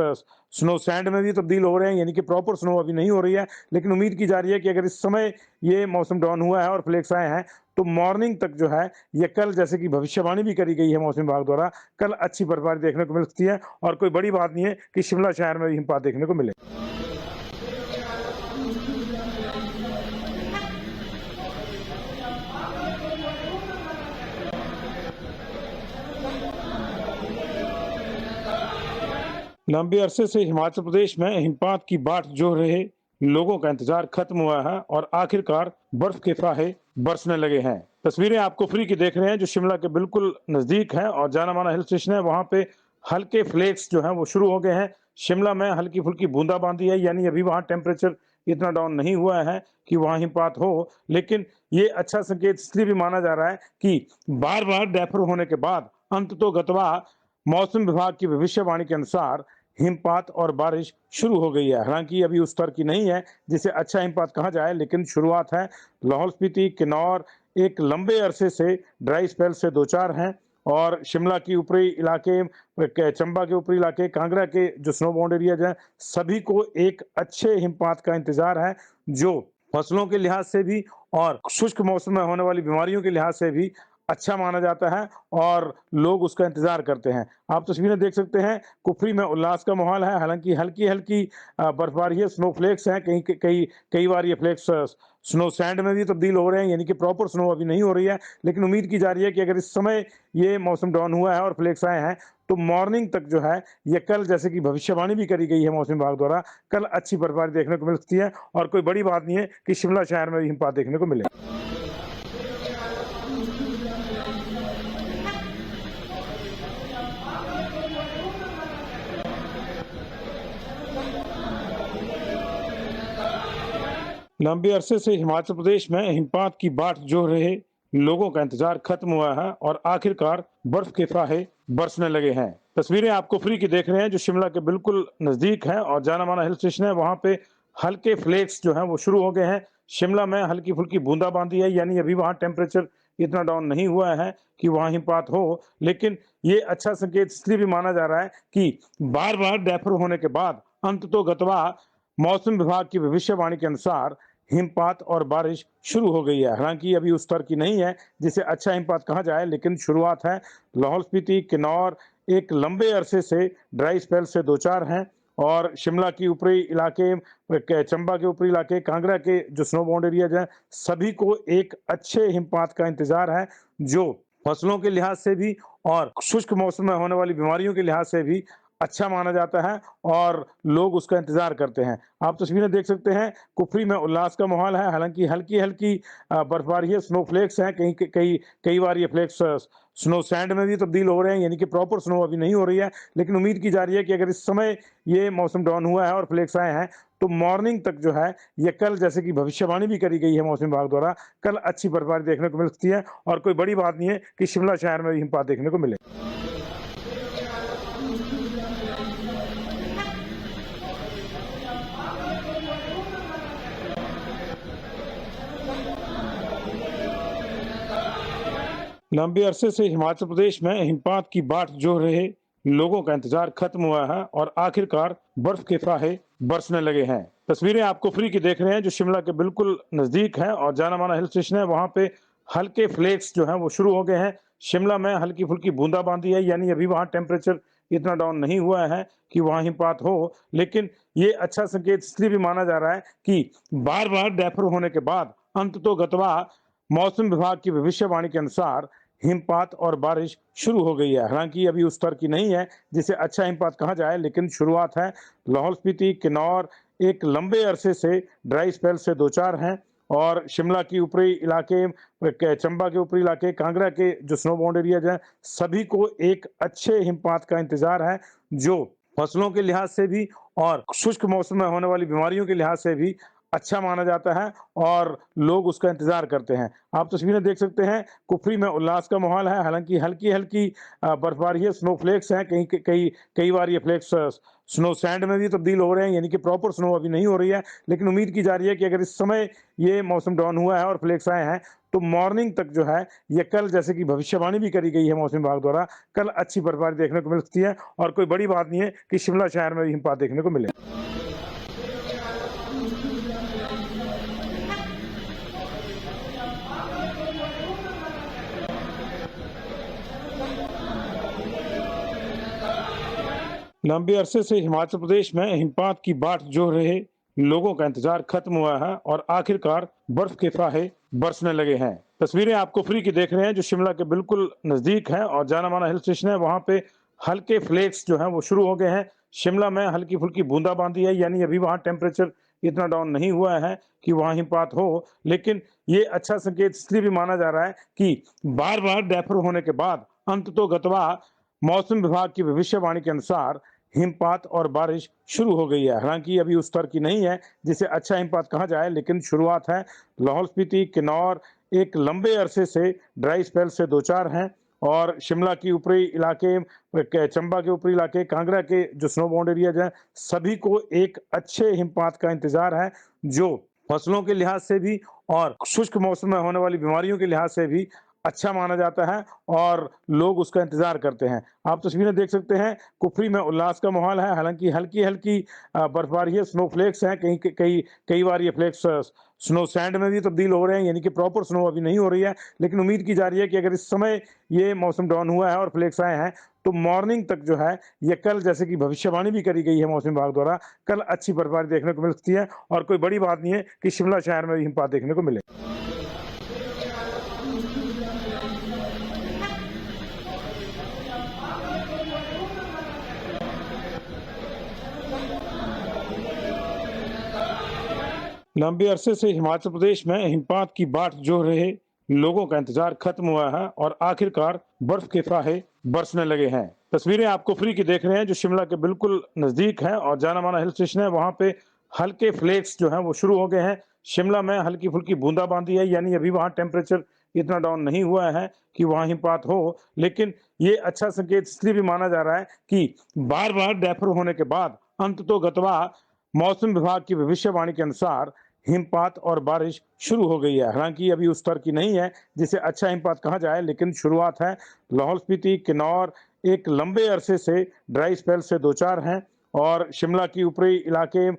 स्नो सैंड में भी तब्दील हो रहे हैं, यानी कि प्रॉपर स्नो अभी नहीं हो रही है, लेकिन उम्मीद की जा रही है कि अगर इस समय ये मौसम डाउन हुआ है और फ्लेक्स आए हैं तो मॉर्निंग तक जो है ये कल, जैसे कि भविष्यवाणी भी करी गई है मौसम विभाग द्वारा, कल अच्छी बर्फबारी देखने को मिल सकती है और कोई बड़ी बात नहीं है कि शिमला शहर में भी हिमपात देखने को मिले। लंबे अरसे से हिमाचल प्रदेश में हिमपात की बाट जो रहे लोगों का इंतजार खत्म हुआ है और आखिरकार बर्फ के फाहे बरसने लगे हैं। तस्वीरें आपको फ्री की देख रहे हैं जो शिमला के बिल्कुल नजदीक है और जाना माना हिल स्टेशन है। वहां पे हल्के फ्लेक्स जो हैं वो शुरू हो गए हैं। शिमला में हल्की फुल्की बूंदाबांदी है, यानी अभी वहां टेम्परेचर इतना डाउन नहीं हुआ है कि वहां हिमपात हो, लेकिन ये अच्छा संकेत इसलिए भी माना जा रहा है कि बार बार डैफर होने के बाद अंत तो गतवा मौसम विभाग की भविष्यवाणी के अनुसार हिमपात और बारिश शुरू हो गई है। हालांकि अभी उस स्तर की नहीं है जिसे अच्छा हिमपात कहा जाए, लेकिन शुरुआत है। लाहौल स्पीति, किन्नौर एक लंबे अरसे से ड्राई स्पेल से दो चार हैं और शिमला की ऊपरी इलाके, चंबा के ऊपरी इलाके, कांगड़ा के जो स्नो बाउंड एरियाज हैं, सभी को एक अच्छे हिमपात का इंतजार है, जो फसलों के लिहाज से भी और शुष्क मौसम में होने वाली बीमारियों के लिहाज से भी अच्छा माना जाता है और लोग उसका इंतजार करते हैं। आप तस्वीरें देख सकते हैं, कुफरी में उल्लास का माहौल है। हालांकि हल्की हल्की बर्फबारी है, स्नो फ्लेक्स हैं, कहीं कई बार ये फ्लेक्स स्नो सैंड में भी तब्दील हो रहे हैं, यानी कि प्रॉपर स्नो अभी नहीं हो रही है, लेकिन उम्मीद की जा रही है कि अगर इस समय ये मौसम डाउन हुआ है और फ्लेक्स आए हैं तो मॉर्निंग तक जो है ये कल, जैसे कि भविष्यवाणी भी करी गई है मौसम विभाग द्वारा, कल अच्छी बर्फबारी देखने को मिल सकती है और कोई बड़ी बात नहीं है कि शिमला शहर में भी हिमपात देखने को मिले। लंबे अरसे से हिमाचल प्रदेश में हिमपात की बाट जो रहे लोगों का इंतजार खत्म हुआ है और आखिरकार बर्फ के फाहे बरसने लगे हैं। तस्वीरें आपको फ्री की देख रहे हैं जो शिमला के बिल्कुल नजदीक है और जाना माना हिल स्टेशन है। वहां पे हल्के फ्लेक्स जो हैं वो शुरू हो गए हैं। शिमला में हल्की फुल्की बूंदाबांदी है, यानी अभी वहां टेम्परेचर इतना डाउन नहीं हुआ है कि वहां हिमपात हो, लेकिन ये अच्छा संकेत इसलिए भी माना जा रहा है कि बार बार डेफर होने के बाद अंत तो गतवा मौसम विभाग की भविष्यवाणी के अनुसार हिमपात और बारिश शुरू हो गई है। हालांकि अभी उस स्तर की नहीं है जिसे अच्छा हिमपात कहा जाए, लेकिन शुरुआत है। लाहौल स्पीति, किन्नौर एक लंबे अरसे से ड्राई स्पेल से दो चार हैं और शिमला की ऊपरी इलाके, चंबा के ऊपरी इलाके, कांगड़ा के जो स्नो बाउंड एरियाज हैं, सभी को एक अच्छे हिमपात का इंतजार है, जो फसलों के लिहाज से भी और शुष्क मौसम में होने वाली बीमारियों के लिहाज से भी अच्छा माना जाता है और लोग उसका इंतजार करते हैं। आप तस्वीरें देख सकते हैं, कुफरी में उल्लास का माहौल है। हालांकि हल्की हल्की बर्फबारी है, स्नो फ्लेक्स हैं, कहीं कई कई बार ये फ्लेक्स स्नो सैंड में भी तब्दील हो रहे हैं, यानी कि प्रॉपर स्नो अभी नहीं हो रही है, लेकिन उम्मीद की जा रही है कि अगर इस समय ये मौसम डाउन हुआ है और फ्लेक्स आए हैं तो मॉर्निंग तक जो है ये कल, जैसे कि भविष्यवाणी भी करी गई है मौसम विभाग द्वारा, कल अच्छी बर्फबारी देखने को मिल सकती है और कोई बड़ी बात नहीं है कि शिमला शहर में भी हिमपात देखने को मिले। लंबे अरसे से हिमाचल प्रदेश में हिमपात की बाट जो रहे लोगों का इंतजार खत्म हुआ है और आखिरकार बर्फ के फाहे बरसने लगे हैं। तस्वीरें आपको फ्री की देख रहे हैं जो शिमला के बिल्कुल नजदीक है और जाना माना हिल स्टेशन है। वहां पे हल्के फ्लेक्स जो हैं वो शुरू हो गए हैं। शिमला में हल्की फुल्की बूंदाबांदी है, यानी अभी वहां टेम्परेचर इतना डाउन नहीं हुआ है कि वहां हिमपात हो, लेकिन ये अच्छा संकेत इसलिए भी माना जा रहा है कि बार बार डेफर होने के बाद अंत तो गतवा मौसम विभाग की भविष्यवाणी के अनुसार हिमपात और बारिश शुरू हो गई है। हालांकि अभी उस स्तर की नहीं है जिसे अच्छा हिमपात कहा जाए, लेकिन शुरुआत है। लाहौल स्पीति, किन्नौर एक लंबे अरसे से ड्राई स्पेल से दो चार हैं और शिमला की ऊपरी इलाके, चंबा के ऊपरी इलाके, कांगड़ा के जो स्नो बाउंड एरियाज हैं, सभी को एक अच्छे हिमपात का इंतजार है, जो फसलों के लिहाज से भी और शुष्क मौसम में होने वाली बीमारियों के लिहाज से भी अच्छा माना जाता है और लोग उसका इंतजार करते हैं। आप तस्वीरें देख सकते हैं, कुफरी में उल्लास का माहौल है। हालांकि हल्की हल्की बर्फबारी है, स्नो फ्लेक्स हैं, कहीं कई बार ये फ्लेक्स स्नो सैंड में भी तब्दील हो रहे हैं, यानी कि प्रॉपर स्नो अभी नहीं हो रही है, लेकिन उम्मीद की जा रही है कि अगर इस समय ये मौसम डाउन हुआ है और फ्लेक्स आए हैं तो मॉर्निंग तक जो है ये कल, जैसे कि भविष्यवाणी भी करी गई है मौसम विभाग द्वारा, कल अच्छी बर्फबारी देखने को मिल सकती है और कोई बड़ी बात नहीं है कि शिमला शहर में भी हिमपात देखने को मिले। लंबे अरसे से हिमाचल प्रदेश में हिमपात की बाट जो रहे लोगों का इंतजार खत्म हुआ है और आखिरकार बर्फ के फाहे बरसने लगे हैं। तस्वीरें आपको फ्री की देख रहे हैं जो शिमला के बिल्कुल नजदीक है और जाना माना हिल स्टेशन है। वहां पे हल्के फ्लेक्स जो हैं वो शुरू हो गए हैं। शिमला में हल्की फुल्की बूंदाबांदी है, यानी अभी वहां टेम्परेचर इतना डाउन नहीं हुआ है कि वहां हिमपात हो, लेकिन ये अच्छा संकेत इसलिए भी माना जा रहा है कि बार बार डेफर होने के बाद अंत तो गतवा मौसम विभाग की भविष्यवाणी के अनुसार हिमपात और बारिश शुरू हो गई है। हालांकि अभी उस स्तर की नहीं है जिसे अच्छा हिमपात कहा जाए, लेकिन शुरुआत है। लाहौल स्पीति, किन्नौर एक लंबे अरसे से ड्राई स्पेल से दो चार हैं और शिमला की ऊपरी इलाके, चंबा के ऊपरी इलाके, कांगड़ा के जो स्नो बाउंड एरियाज हैं, सभी को एक अच्छे हिमपात का इंतजार है, जो फसलों के लिहाज से भी और शुष्क मौसम में होने वाली बीमारियों के लिहाज से भी अच्छा माना जाता है और लोग उसका इंतजार करते हैं। आप तस्वीरें देख सकते हैं, कुफरी में उल्लास का माहौल है। हालांकि हल्की हल्की बर्फबारी है, स्नो फ्लेक्स हैं, कहीं कई बार ये फ्लेक्स स्नो सैंड में भी तब्दील हो रहे हैं, यानी कि प्रॉपर स्नो अभी नहीं हो रही है, लेकिन उम्मीद की जा रही है कि अगर इस समय ये मौसम डाउन हुआ है और फ्लेक्स आए हैं तो मॉर्निंग तक जो है ये कल, जैसे कि भविष्यवाणी भी करी गई है मौसम विभाग द्वारा, कल अच्छी बर्फबारी देखने को मिल सकती है और कोई बड़ी बात नहीं है कि शिमला शहर में भी हिमपात देखने को मिले। लंबे अरसे से हिमाचल प्रदेश में हिमपात की बाट जो रहे लोगों का इंतजार खत्म हुआ है और आखिरकार बर्फ के फाहे बरसने लगे हैं। तस्वीरें आपको फ्री की देख रहे हैं जो शिमला के बिल्कुल नजदीक है और जाना माना हिल स्टेशन है। वहां पे हल्के फ्लेक्स जो हैं वो शुरू हो गए हैं। शिमला में हल्की फुल्की बूंदाबांदी है, यानी अभी वहां टेम्परेचर इतना डाउन नहीं हुआ है कि वहां हिमपात हो, लेकिन ये अच्छा संकेत इसलिए भी माना जा रहा है कि बार बार डेफर होने के बाद अंत तो गतवा मौसम विभाग की भविष्यवाणी के अनुसार हिमपात और बारिश शुरू हो गई है। हालांकि अभी उस स्तर की नहीं है जिसे अच्छा हिमपात कहा जाए, लेकिन शुरुआत है। लाहौल स्पीति, किन्नौर एक लंबे अरसे से ड्राई स्पेल से दो चार हैं और शिमला की ऊपरी इलाके,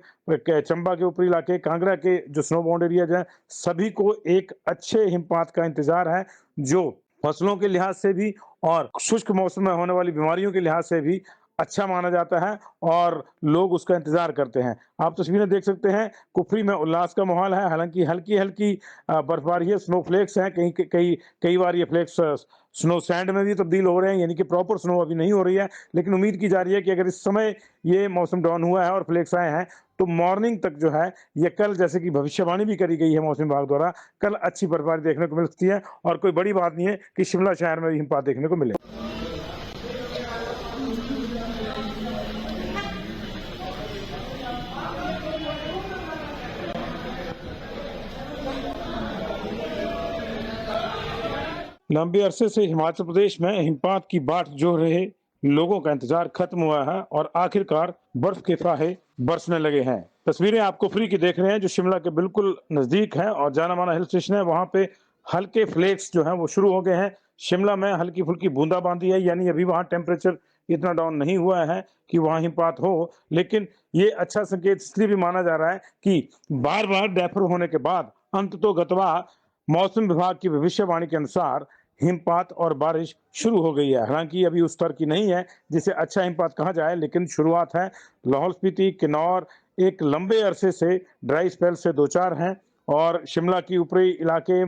चंबा के ऊपरी इलाके, कांगड़ा के जो स्नो बाउंड एरियाज हैं, सभी को एक अच्छे हिमपात का इंतजार है, जो फसलों के लिहाज से भी और शुष्क मौसम में होने वाली बीमारियों के लिहाज से भी अच्छा माना जाता है और लोग उसका इंतजार करते हैं। आप तस्वीरें देख सकते हैं, कुफरी में उल्लास का माहौल है। हालांकि हल्की हल्की बर्फबारी है, स्नो फ्लेक्स हैं, कहीं कई कई बार ये फ्लेक्स स्नो सैंड में भी तब्दील हो रहे हैं, यानी कि प्रॉपर स्नो अभी नहीं हो रही है, लेकिन उम्मीद की जा रही है कि अगर इस समय ये मौसम डाउन हुआ है और फ्लेक्स आए हैं तो मॉर्निंग तक जो है ये कल, जैसे कि भविष्यवाणी भी करी गई है मौसम विभाग द्वारा, कल अच्छी बर्फबारी देखने को मिल सकती है और कोई बड़ी बात नहीं है कि शिमला शहर में भी हिमपात देखने को मिले। लंबे अरसे से हिमाचल प्रदेश में हिमपात की बाट जो रहे लोगों का इंतजार खत्म हुआ है और आखिरकार बर्फ के फाहे बरसने लगे हैं। तस्वीरें आपको फ्री की देख रहे हैं जो शिमला के बिल्कुल नजदीक है और जाना माना हिल स्टेशन है। वहां पे हल्के फ्लेक्स जो हैं वो शुरू हो गए हैं। शिमला में हल्की फुल्की बूंदाबांदी है, यानी अभी वहां टेम्परेचर इतना डाउन नहीं हुआ है कि वहां हिमपात हो, लेकिन ये अच्छा संकेत इसलिए भी माना जा रहा है कि बार बार डेफर होने के बाद अंत तो गतवा मौसम विभाग की भविष्यवाणी के अनुसार हिमपात और बारिश शुरू हो गई है। हालांकि अभी उस स्तर की नहीं है जिसे अच्छा हिमपात कहा जाए, लेकिन शुरुआत है। लाहौल स्पीति, किन्नौर एक लंबे अरसे से ड्राई स्पेल से दो चार हैं और शिमला की ऊपरी इलाके,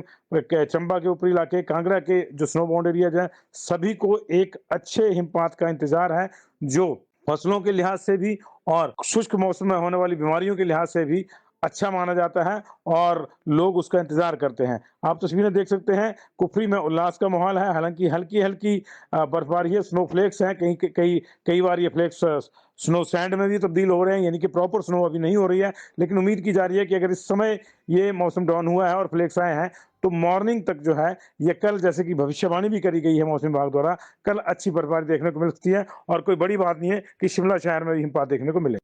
चंबा के ऊपरी इलाके, कांगड़ा के जो स्नो बाउंड एरियाज हैं, सभी को एक अच्छे हिमपात का इंतजार है, जो फसलों के लिहाज से भी और शुष्क मौसम में होने वाली बीमारियों के लिहाज से भी अच्छा माना जाता है और लोग उसका इंतजार करते हैं। आप तस्वीरें देख सकते हैं, कुफरी में उल्लास का माहौल है। हालांकि हल्की हल्की बर्फबारी है, स्नो फ्लेक्स हैं, कहीं कई बार ये फ्लेक्स स्नो सैंड में भी तब्दील हो रहे हैं, यानी कि प्रॉपर स्नो अभी नहीं हो रही है, लेकिन उम्मीद की जा रही है कि अगर इस समय ये मौसम डाउन हुआ है और फ्लेक्स आए हैं तो मॉर्निंग तक जो है ये कल, जैसे कि भविष्यवाणी भी करी गई है मौसम विभाग द्वारा, कल अच्छी बर्फबारी देखने को मिल सकती है और कोई बड़ी बात नहीं है कि शिमला शहर में भी हिमपात देखने को मिले।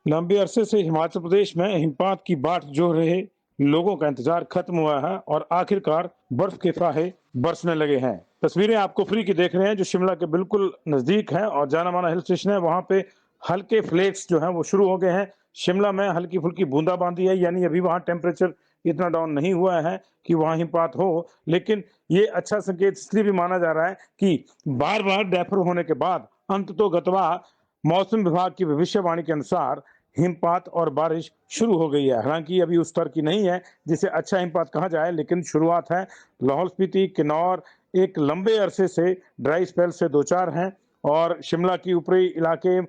लंबे अरसे से हिमाचल प्रदेश में हिमपात की बाट जो रहे लोगों का इंतजार खत्म हुआ है और आखिरकार बर्फ के फाहे बरसने लगे हैं। तस्वीरें आपको फ्री की देख रहे हैं जो शिमला के बिल्कुल नजदीक है और जाना माना हिल स्टेशन है। वहां पे हल्के फ्लेक्स जो हैं वो शुरू हो गए हैं। शिमला में हल्की फुल्की बूंदाबांदी है, यानी अभी वहां टेम्परेचर इतना डाउन नहीं हुआ है कि वहां हिमपात हो, लेकिन ये अच्छा संकेत इसलिए भी माना जा रहा है कि बार बार डेफर होने के बाद अंत तो गतवा मौसम विभाग की भविष्यवाणी के अनुसार हिमपात और बारिश शुरू हो गई है। हालांकि अभी उस स्तर की नहीं है जिसे अच्छा हिमपात कहा जाए, लेकिन शुरुआत है। लाहौल स्पीति, किन्नौर एक लंबे अरसे से ड्राई स्पेल से दो चार हैं और शिमला की ऊपरी इलाके,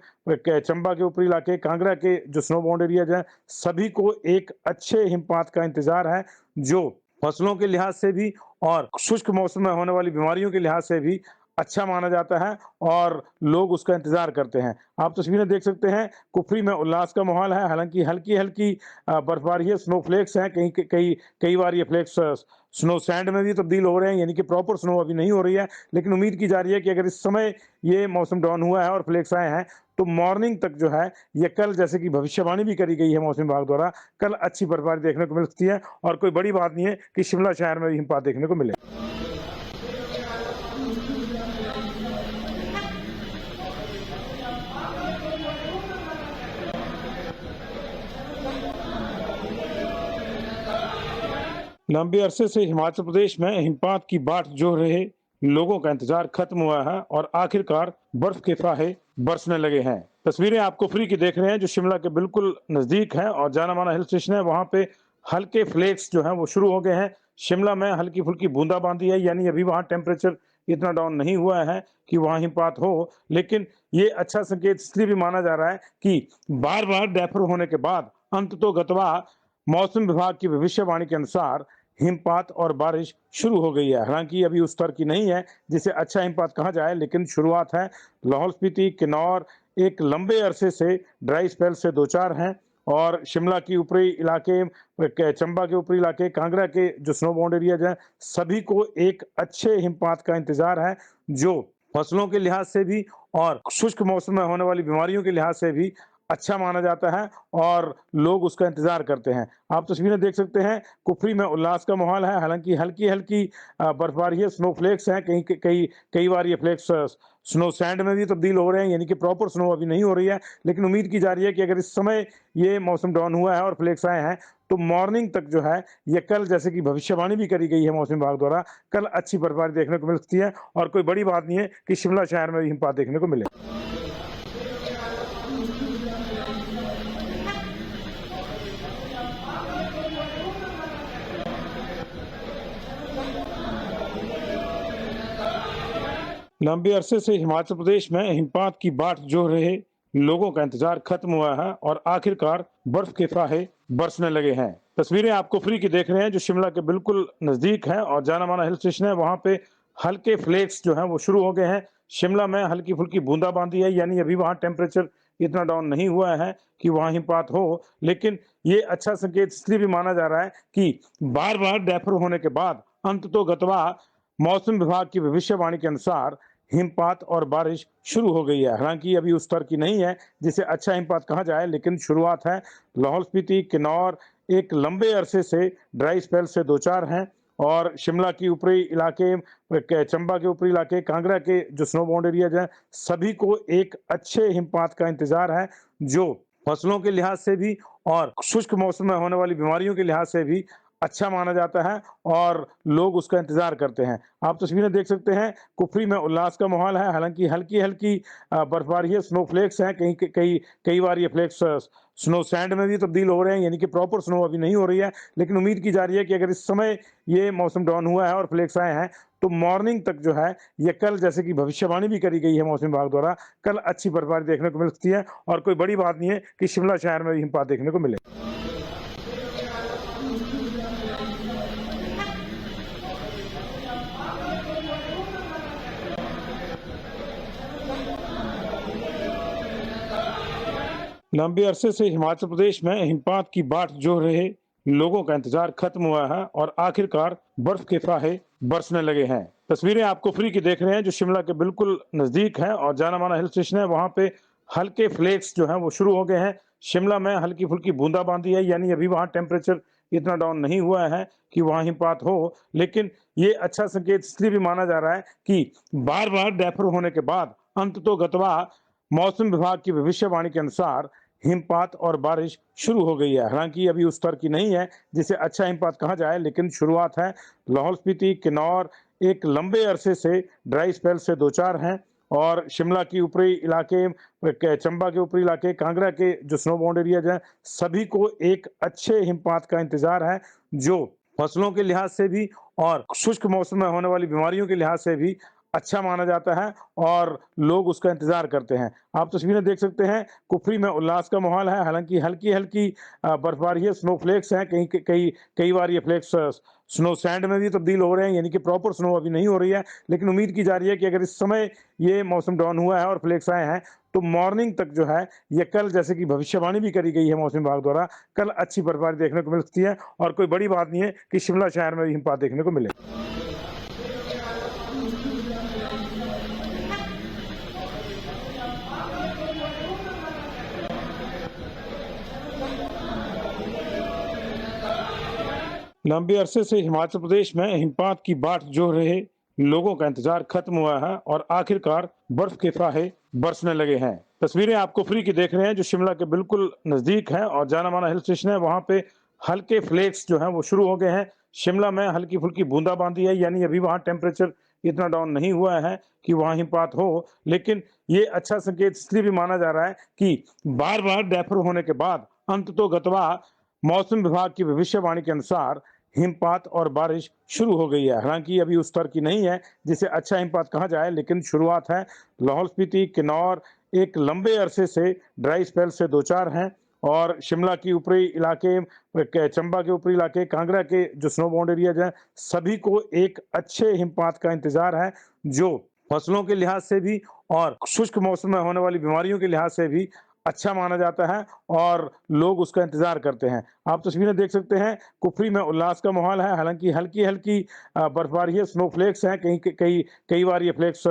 चंबा के ऊपरी इलाके, कांगड़ा के जो स्नो बाउंड एरियाज हैं, सभी को एक अच्छे हिमपात का इंतजार है, जो फसलों के लिहाज से भी और शुष्क मौसम में होने वाली बीमारियों के लिहाज से भी अच्छा माना जाता है और लोग उसका इंतजार करते हैं। आप तस्वीरें देख सकते हैं, कुफरी में उल्लास का माहौल है, हालाँकि हल्की-हल्की बर्फबारी है, स्नोफ्लेक्स हैं, कई बार ये फ्लेक्स स्नो सैंड में भी तब्दील हो रहे हैं, यानी कि प्रॉपर स्नो अभी नहीं हो रही है, लेकिन उम्मीद की जा रही है कि अगर इस समय ये मौसम डाउन हुआ है और फ्लेक्स आए हैं, तो मॉर्निंग तक जो है ये कल, जैसे कि भविष्यवाणी भी करी गई है मौसम विभाग द्वारा, कल अच्छी बर्फबारी देखने को मिल सकती है और कोई बड़ी बात नहीं है कि शिमला शहर में भी हिमपात देखने को मिले। लंबे अरसे से हिमाचल प्रदेश में हिमपात की बाट जोह रहे लोगों का इंतजार खत्म हुआ है और आखिरकार बर्फ के फाहे बरसने लगे हैं। तस्वीरें आप कुफरी की देख रहे हैं, जो शिमला के बिल्कुल नजदीक है और जाना माना हिल स्टेशन है। वहां पे हल्के फ्लेक्स जो हैं वो शुरू हो गए हैं। शिमला में हल्की फुल्की बूंदाबांदी है, यानी अभी वहां टेम्परेचर इतना डाउन नहीं हुआ है कि वहां हिमपात हो, लेकिन ये अच्छा संकेत इसलिए भी माना जा रहा है कि बार बार डैफर होने के बाद अंत तो गतवा मौसम विभाग की भविष्यवाणी के अनुसार हिमपात और बारिश शुरू हो गई है। हालांकि अभी उस स्तर की नहीं है जिसे अच्छा हिमपात कहा जाए, लेकिन शुरुआत है। लाहौल स्पीति, किन्नौर एक लंबे अरसे से ड्राई स्पेल से दो चार हैं और शिमला की ऊपरी इलाके, चंबा के ऊपरी इलाके, कांगड़ा के जो स्नो बाउंड एरियाज हैं, सभी को एक अच्छे हिमपात का इंतजार है, जो फसलों के लिहाज से भी और शुष्क मौसम में होने वाली बीमारियों के लिहाज से भी अच्छा माना जाता है और लोग उसका इंतजार करते हैं। आप तस्वीरें देख सकते हैं, कुफरी में उल्लास का माहौल है, हालांकि हल्की-हल्की बर्फबारी है, स्नोफ्लेक्स हैं, कई बार ये फ्लेक्स स्नो सैंड में भी तब्दील हो रहे हैं, यानी कि प्रॉपर स्नो अभी नहीं हो रही है, लेकिन उम्मीद की जा रही है कि अगर इस समय ये मौसम डाउन हुआ है और फ्लेक्स आए हैं, तो मॉर्निंग तक जो है ये कल, जैसे कि भविष्यवाणी भी करी गई है मौसम विभाग द्वारा, कल अच्छी बर्फबारी देखने को मिल सकती है और कोई बड़ी बात नहीं है कि शिमला शहर में भी हिमपात देखने को मिले। लंबे अरसे से हिमाचल प्रदेश में हिमपात की बाट जोह रहे लोगों का इंतजार खत्म हुआ है और आखिरकार बर्फ के फाहे बरसने लगे हैं। तस्वीरें आप कुफरी की देख रहे हैं, जो शिमला के बिल्कुल नजदीक है और जाना माना हिल स्टेशन है। वहां पे हल्के फ्लेक्स जो हैं वो शुरू हो गए हैं। शिमला में हल्की फुल्की बूंदाबांदी है, यानी अभी वहां टेम्परेचर इतना डाउन नहीं हुआ है कि वहां हिमपात हो, लेकिन ये अच्छा संकेत इसलिए भी माना जा रहा है कि बार बार डैफर होने के बाद अंत तो गतवा मौसम विभाग की भविष्यवाणी के अनुसार हिमपात और बारिश शुरू हो गई है। हालांकि अभी उस स्तर की नहीं है जिसे अच्छा हिमपात कहा जाए, लेकिन शुरुआत है। लाहौल स्पीति, किन्नौर एक लंबे अरसे से ड्राई स्पेल से दो चार हैं और शिमला की ऊपरी इलाके, चंबा के ऊपरी इलाके, कांगड़ा के जो स्नो बाउंड एरियाज हैं, सभी को एक अच्छे हिमपात का इंतजार है, जो फसलों के लिहाज से भी और शुष्क मौसम में होने वाली बीमारियों के लिहाज से भी अच्छा माना जाता है और लोग उसका इंतजार करते हैं। आप तस्वीरें देख सकते हैं, कुफरी में उल्लास का माहौल है, हालांकि हल्की-हल्की बर्फबारी है, स्नोफ्लेक्स हैं, कई बार ये फ्लेक्स स्नो सैंड में भी तब्दील हो रहे हैं, यानी कि प्रॉपर स्नो अभी नहीं हो रही है, लेकिन उम्मीद की जा रही है कि अगर इस समय ये मौसम डाउन हुआ है और फ्लेक्स आए हैं, तो मॉर्निंग तक जो है ये कल, जैसे कि भविष्यवाणी भी करी गई है मौसम विभाग द्वारा, कल अच्छी बर्फबारी देखने को मिल सकती है और कोई बड़ी बात नहीं है कि शिमला शहर में भी हिमपात देखने को मिले। लंबे अरसे से हिमाचल प्रदेश में हिमपात की बाट जोह रहे लोगों का इंतजार खत्म हुआ है और आखिरकार बर्फ के फाहे बरसने लगे हैं। तस्वीरें आप कुफरी की देख रहे हैं, जो शिमला के बिल्कुल नजदीक है और जाना माना हिल स्टेशन है। वहां पे हल्के फ्लेक्स जो हैं वो शुरू हो गए हैं। शिमला में हल्की फुल्की बूंदाबांदी है, यानी अभी वहां टेम्परेचर इतना डाउन नहीं हुआ है कि वहां हिमपात हो, लेकिन ये अच्छा संकेत इसलिए भी माना जा रहा है कि बार बार डैफर होने के बाद अंत तो गतवा मौसम विभाग की भविष्यवाणी के अनुसार हिमपात और बारिश शुरू हो गई है। हालांकि अभी उस स्तर की नहीं है जिसे अच्छा हिमपात कहा जाए, लेकिन शुरुआत है। लाहौल स्पीति, किन्नौर एक लंबे अरसे से ड्राई स्पेल से दो चार हैं और शिमला की ऊपरी इलाके, चंबा के ऊपरी इलाके, कांगड़ा के जो स्नो बाउंड एरियाज हैं, सभी को एक अच्छे हिमपात का इंतजार है, जो फसलों के लिहाज से भी और शुष्क मौसम में होने वाली बीमारियों के लिहाज से भी अच्छा माना जाता है और लोग उसका इंतजार करते हैं। आप तस्वीरें देख सकते हैं, कुफरी में उल्लास का माहौल है, हालांकि हल्की-हल्की बर्फबारी है, स्नोफ्लेक्स हैं, कई बार ये फ्लेक्स स्नो सैंड में भी तब्दील हो रहे हैं, यानी कि प्रॉपर स्नो अभी नहीं हो रही है, लेकिन उम्मीद की जा रही है कि अगर इस समय ये मौसम डाउन हुआ है और फ्लेक्स आए हैं तो मॉर्निंग तक जो है ये कल, जैसे कि भविष्यवाणी भी करी गई है मौसम विभाग द्वारा, कल अच्छी बर्फबारी देखने को मिल सकती है और कोई बड़ी बात नहीं है कि शिमला शहर में भी हिमपात देखने को मिले। लंबे अरसे से हिमाचल प्रदेश में हिमपात की बाट जोह रहे लोगों का इंतजार खत्म हुआ है और आखिरकार बर्फ के फाहे बरसने लगे हैं। तस्वीरें आप कुफरी की देख रहे हैं जो शिमला के बिल्कुल नजदीक है और जाना माना हिल स्टेशन है। वहां पे हल्के फ्लेक्स जो हैं वो शुरू हो गए हैं। शिमला में हल्की फुल्की बूंदाबांदी है, यानी अभी वहां टेम्परेचर इतना डाउन नहीं हुआ है कि वहां हिमपात हो, लेकिन ये अच्छा संकेत इसलिए भी माना जा रहा है कि बार बार डेफर होने के बाद अंततोगत्वा मौसम विभाग की भविष्यवाणी के अनुसार हिमपात और बारिश शुरू हो गई है। हालांकि अभी उस स्तर की नहीं है जिसे अच्छा हिमपात कहा जाए, लेकिन शुरुआत है। लाहौल स्पीति, किन्नौर एक लंबे अरसे से ड्राई स्पेल से दो चार हैं और शिमला की ऊपरी इलाके, चंबा के ऊपरी इलाके, कांगड़ा के जो स्नो बाउंड एरियाज हैं, सभी को एक अच्छे हिमपात का इंतजार है जो फसलों के लिहाज से भी और शुष्क मौसम में होने वाली बीमारियों के लिहाज से भी अच्छा माना जाता है और लोग उसका इंतजार करते हैं। आप तस्वीरें देख सकते हैं, कुफरी में उल्लास का माहौल है। हालांकि हल्की हल्की बर्फबारी है, स्नो फ्लेक्स हैं, कई बार ये फ्लेक्स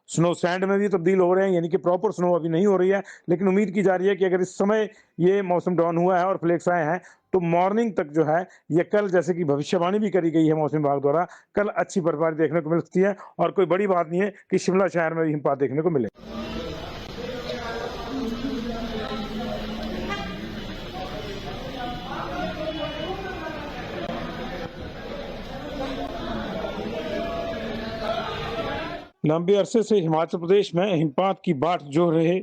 स्नो सैंड में भी तब्दील हो रहे हैं, यानी कि प्रॉपर स्नो अभी नहीं हो रही है, लेकिन उम्मीद की जा रही है कि अगर इस समय ये मौसम डाउन हुआ है और फ्लेक्स आए हैं तो मॉर्निंग तक जो है ये कल, जैसे कि भविष्यवाणी भी करी गई है मौसम विभाग द्वारा, कल अच्छी बर्फबारी देखने को मिल सकती है और कोई बड़ी बात नहीं है कि शिमला शहर में भी हिमपात देखने को मिले। लंबे अरसे से हिमाचल प्रदेश में हिमपात की बाट जोह रहे